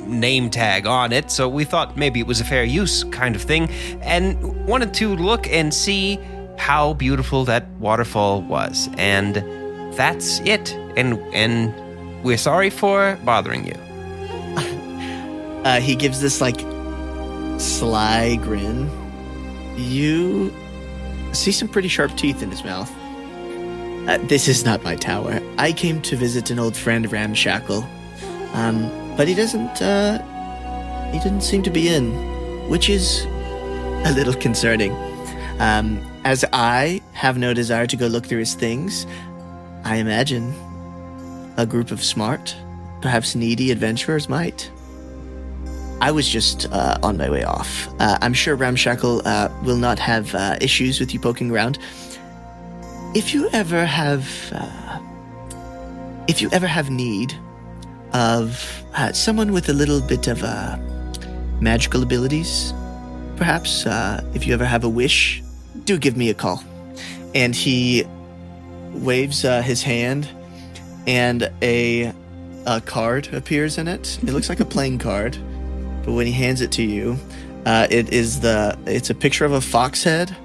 name tag on it, so we thought maybe it was a fair use kind of thing, and wanted to look and see how beautiful that waterfall was. And that's it. And we're sorry for bothering you. He gives this sly grin. You see some pretty sharp teeth in his mouth. This is not my tower. I came to visit an old friend, Ramshackle. But he didn't seem to be in, which is a little concerning. As I have no desire to go look through his things, I imagine a group of smart, perhaps needy adventurers might. I was just on my way off. I'm sure Ramshackle will not have issues with you poking around. If you ever have need of someone with a little bit of magical abilities, perhaps if you ever have a wish, do give me a call. And he waves his hand, and a card appears in it. It looks like a playing card, but when he hands it to you, it's a picture of a fox head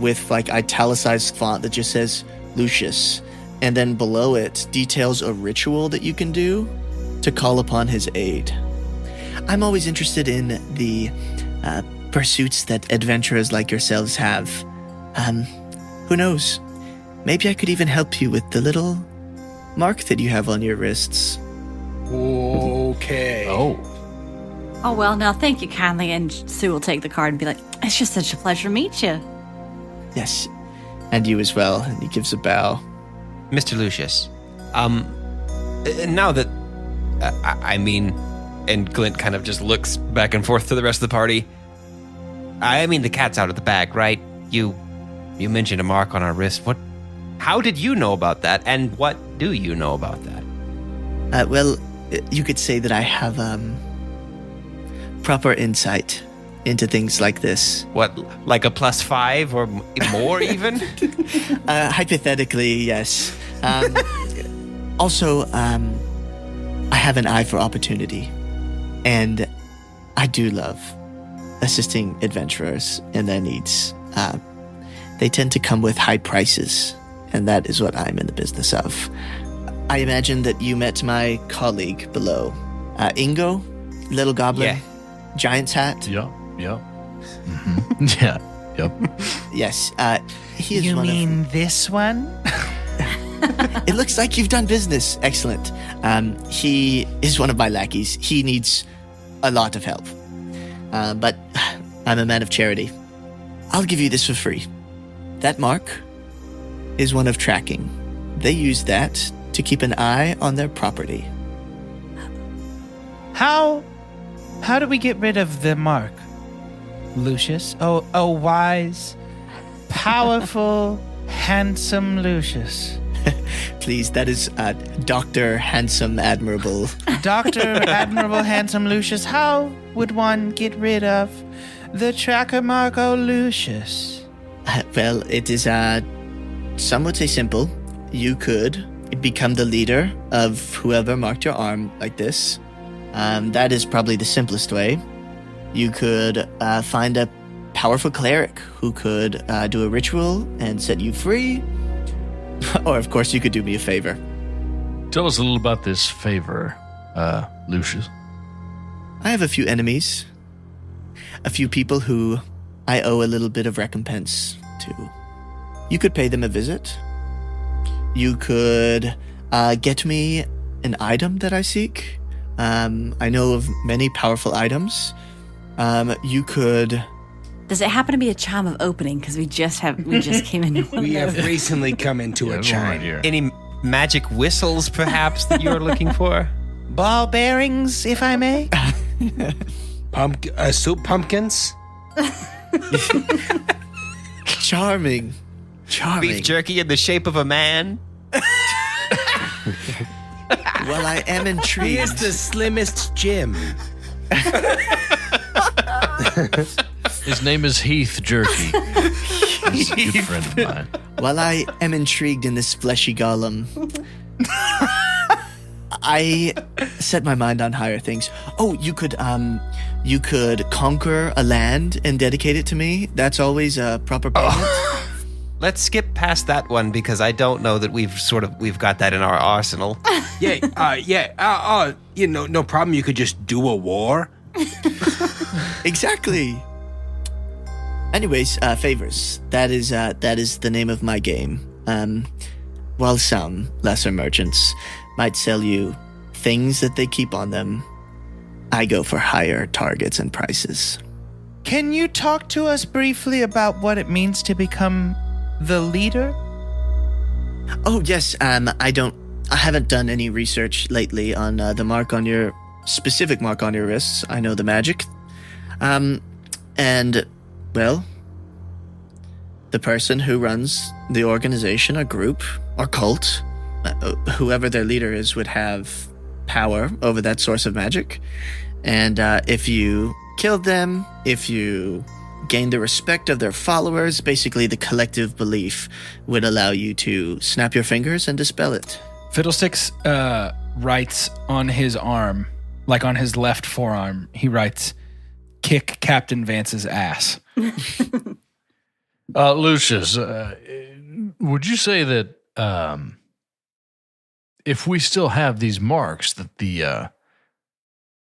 with italicized font that just says Lucius, and then below it details a ritual that you can do to call upon his aid. I'm always interested in the pursuits that adventurers like yourselves have. Who knows? Maybe I could even help you with the little mark that you have on your wrists. Okay. Oh, well, now thank you kindly. And Sue will take the card and be like, it's just such a pleasure to meet you. Yes, and you as well. And he gives a bow. Mr. Lucius, now that, And Glint kind of just looks back and forth to the rest of the party. the cat's out of the bag, right? You mentioned a mark on our wrist. How did you know about that, and what do you know about that? Well, you could say that I have proper insight into things like this. What, like a +5 or more even? Hypothetically, yes. Also, I have an eye for opportunity, and I do love assisting adventurers in their needs. They tend to come with high prices, and that is what I'm in the business of. I imagine that you met my colleague below, Ingo, little goblin, giant's hat. Yeah. Mm-hmm. Yeah. Yep. Yes, he is You one mean this one? It looks like you've done business. Excellent. He is one of my lackeys. He needs a lot of help. But I'm a man of charity. I'll give you this for free. That mark is one of tracking. They use that to keep an eye on their property. How do we get rid of the mark, Lucius? Oh, wise, powerful, handsome Lucius. Please, that is Dr. Handsome Admirable. Dr. Admirable Handsome Lucius, how would one get rid of the tracker mark, oh Lucius? Well, it is some would say simple. You could become the leader of whoever marked your arm like this. That is probably the simplest way. You could find a powerful cleric who could do a ritual and set you free. Or, of course, you could do me a favor. Tell us a little about this favor, Lucius. I have a few enemies. A few people who I owe a little bit of recompense to. You could pay them a visit. You could get me an item that I seek. I know of many powerful items. You could... Does it happen to be a chime of opening? Because we just came into one. We have recently come into a there's one right chime. here. Any magic whistles, perhaps, that you're looking for? Ball bearings, if I may. Soup pumpkins? Charming. Beef jerky in the shape of a man? Well, I am He is intrigued. the slimmest Jim. His name is Heath Jerky. He's a good friend of mine. While I am intrigued in this fleshy golem, I set my mind on higher things. Oh, you could conquer a land and dedicate it to me. That's always a proper payment. Let's skip past that one because I don't know that we've got that in our arsenal. No problem. You could just do a war. Exactly. Anyways, favors. That is the name of my game. While some lesser merchants might sell you things that they keep on them, I go for higher targets and prices. Can you talk to us briefly about what it means to become the leader? Oh yes, I haven't done any research lately on the mark on your specific mark on your wrists. I know the magic. And well, the person who runs the organization or group or cult, whoever their leader is, would have power over that source of magic. And if you killed them, if you gain the respect of their followers, basically the collective belief would allow you to snap your fingers and dispel it. Fiddlesticks writes on his arm, like on his left forearm, he writes, "Kick Captain Vance's ass." Lucius, would you say that if we still have these marks, that the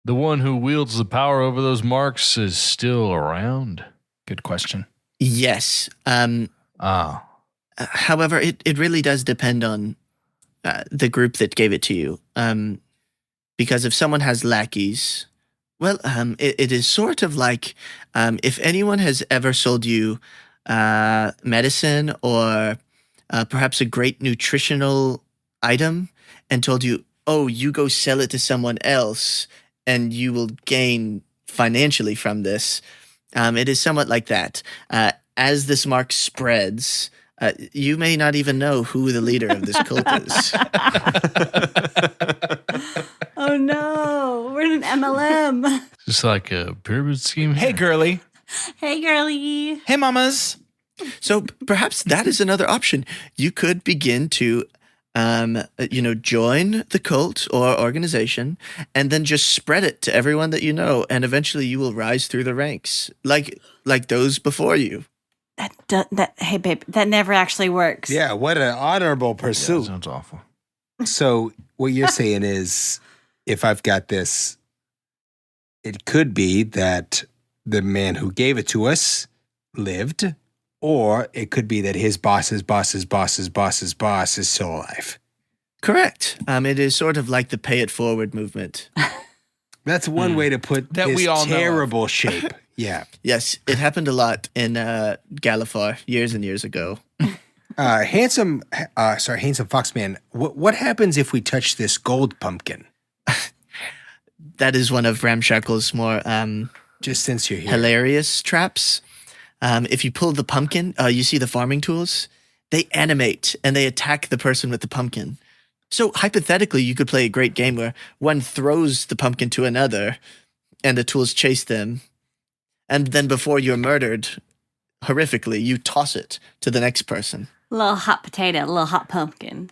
one who wields the power over those marks is still around? Good question. Yes. However, it really does depend on the group that gave it to you. Because if someone has lackeys, well, it is sort of like if anyone has ever sold you medicine or perhaps a great nutritional item and told you, oh, you go sell it to someone else and you will gain financially from this. It is somewhat like that. As this mark spreads, you may not even know who the leader of this cult is. Oh no, we're in an MLM. Just like a pyramid scheme. Hey, girly. Hey, girly. Hey, mamas. So perhaps that is another option. You could begin to, join the cult or organization and then just spread it to everyone that you know. And eventually you will rise through the ranks like those before you. Hey, babe, that never actually works. Yeah, what an honorable Yeah, that pursuit. sounds awful. So what you're saying is, if I've got this, it could be that the man who gave it to us lived, or it could be that his boss's boss's boss's boss's boss is still alive. Correct. It is sort of like the pay it forward movement. That's one way to put That this we all know of. terrible shape. Yeah. Yes, it happened a lot in Galifar years and years ago. Handsome Foxman, what happens if we touch this gold pumpkin? That is one of Ramshackle's more Just since you're here. hilarious traps. If you pull the pumpkin, you see the farming tools, they animate and they attack the person with the pumpkin. So hypothetically, you could play a great game where one throws the pumpkin to another and the tools chase them. And then before you're murdered, horrifically, you toss it to the next person. Little hot potato, little hot pumpkin.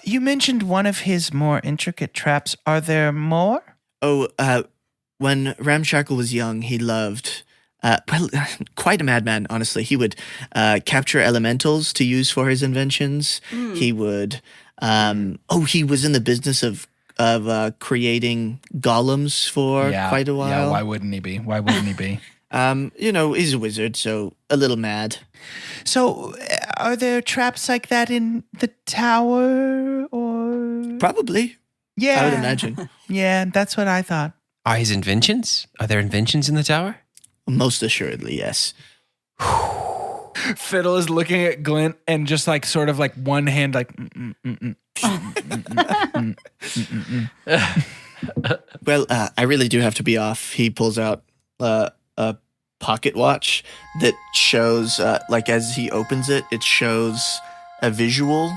You mentioned one of his more intricate traps. Are there more? Oh, when Ramshackle was young, he loved quite a madman, honestly. He would capture elementals to use for his inventions. He would, he was in the business of creating golems for quite a while. Yeah, why wouldn't he be? He's a wizard, so a little mad. So, are there traps like that in the tower, or Probably. Yeah, I would imagine. Yeah, that's what I thought. Are his inventions? Are there inventions in the tower? Most assuredly, yes. Fiddle is looking at Glint and just like sort of like one hand like. Well, I really do have to be off. He pulls out a pocket watch that shows, as he opens it, it shows a visual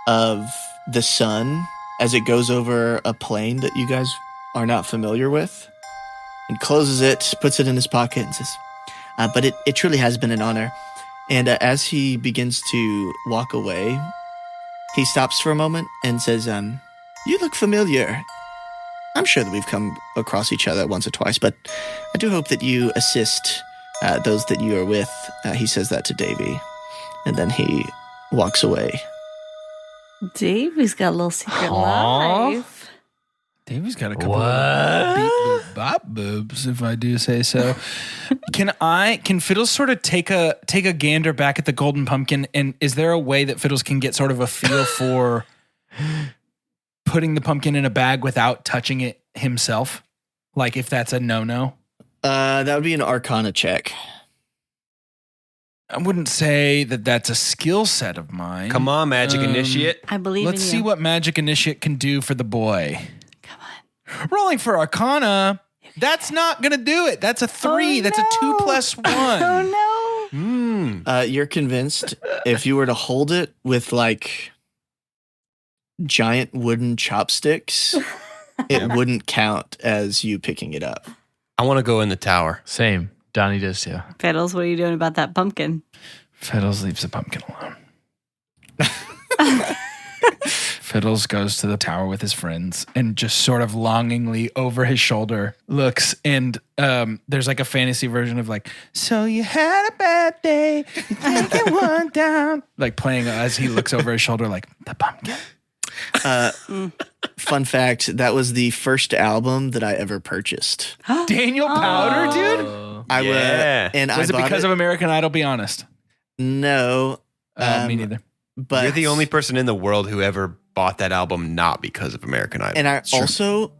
of the sun as it goes over a plane that you guys are not familiar with, and closes it, puts it in his pocket, and says, but it truly has been an honor. And as he begins to walk away, he stops for a moment and says, you look familiar. I'm sure that we've come across each other once or twice, but I do hope that you assist those that you are with. He says that to Davy, and then he walks away. Davy's got a little secret life. Davy's got a couple of beep boop bop boobs, if I do say so. Can Fiddles sort of take a gander back at the golden pumpkin, and is there a way that Fiddles can get sort of a feel for putting the pumpkin in a bag without touching it himself? Like if that's a no-no? That would be an Arcana check. I wouldn't say that that's a skill set of mine. Come on, Magic Initiate. I believe Let's in you. see what Magic Initiate can do for the boy. Come on. Rolling for Arcana. That's not going to do it. That's a 3. That's a 2 plus 1. Oh, no. You're convinced if you were to hold it with like giant wooden chopsticks, it wouldn't count as you picking it up. I want to go in the tower. Same. Donnie does too. Fiddles, what are you doing about that pumpkin? Fiddles leaves the pumpkin alone. Fiddles goes to the tower with his friends and just sort of longingly over his shoulder looks, and there's like a fantasy version of like, so you had a bad day, you taking one down, like playing as he looks over his shoulder like, the pumpkin. Fun fact, that was the first album that I ever purchased. Daniel Powder, dude? Was it because of American Idol? Be honest. No. Me neither. But You're the only person in the world who ever bought that album not because of American Idol. And I also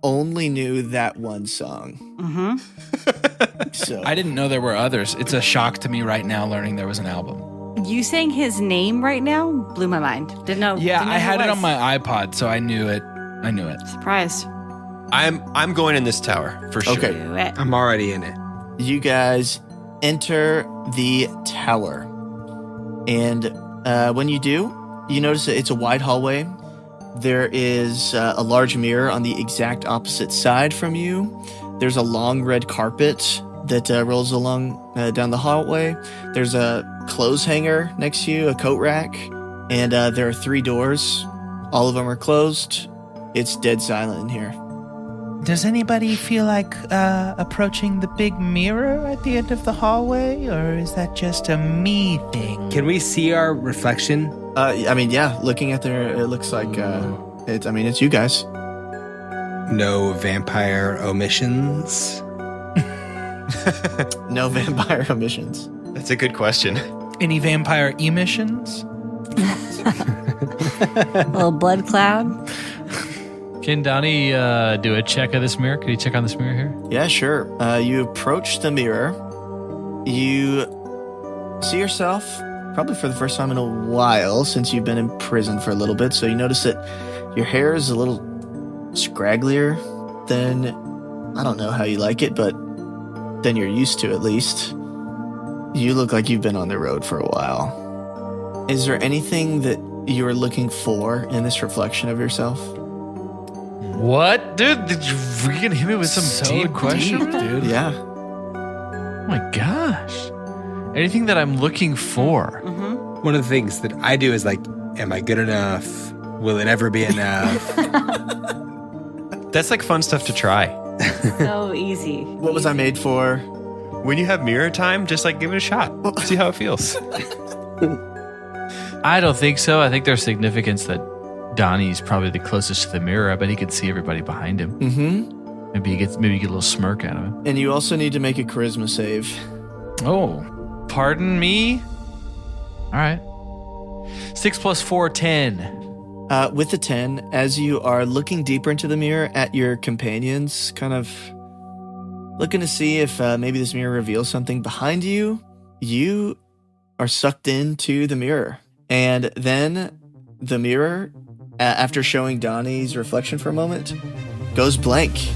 only knew that one song. Mm-hmm. So I didn't know there were others. It's a shock to me right now learning there was an album. You saying his name right now blew my mind. Didn't know. Yeah, didn't know I who had it was. on my iPod, so I knew it. Surprised. I'm going in this tower for sure. Okay. Do it. I'm already in it. you guys enter the tower. And when you do, you notice that it's a wide hallway. There is a large mirror on the exact opposite side from you. There's a long red carpet that rolls along down the hallway. There's a clothes hanger next to you, a coat rack, and there are 3 doors. All of them are closed. It's dead silent in here. Does anybody feel like approaching the big mirror at the end of the hallway, or is that just a me thing? Can we see our reflection? I mean, yeah, looking at there, it looks like it's you guys. No vampire omissions. No vampire omissions. That's a good question. Any vampire emissions? A little blood cloud. Can Donnie do a check of this mirror? Could he check on this mirror here? Yeah, sure. You approach the mirror. You see yourself, probably for the first time in a while, since you've been in prison for a little bit. So you notice that your hair is a little scragglier than, I don't know how you like it, but than you're used to, at least. You look like you've been on the road for a while. Is there anything that you're looking for in this reflection of yourself? What, dude? Did you freaking hit me with some deep question, dude? Yeah. Oh my gosh! Anything that I'm looking for? Mm-hmm. One of the things that I do is like, am I good enough? Will it ever be enough? That's like fun stuff to try. So easy. What was I made for? When you have mirror time, just like give it a shot. See how it feels. I don't think so. I think there's significance that Donnie's probably the closest to the mirror. I bet he could see everybody behind him. Mm-hmm. Maybe you get a little smirk out of it. And you also need to make a charisma save. Oh, pardon me? All right. 6 + 4, 10. With the 10, as you are looking deeper into the mirror at your companions, kind of looking to see if maybe this mirror reveals something behind you, you are sucked into the mirror. And then the mirror, after showing Donnie's reflection for a moment, goes blank.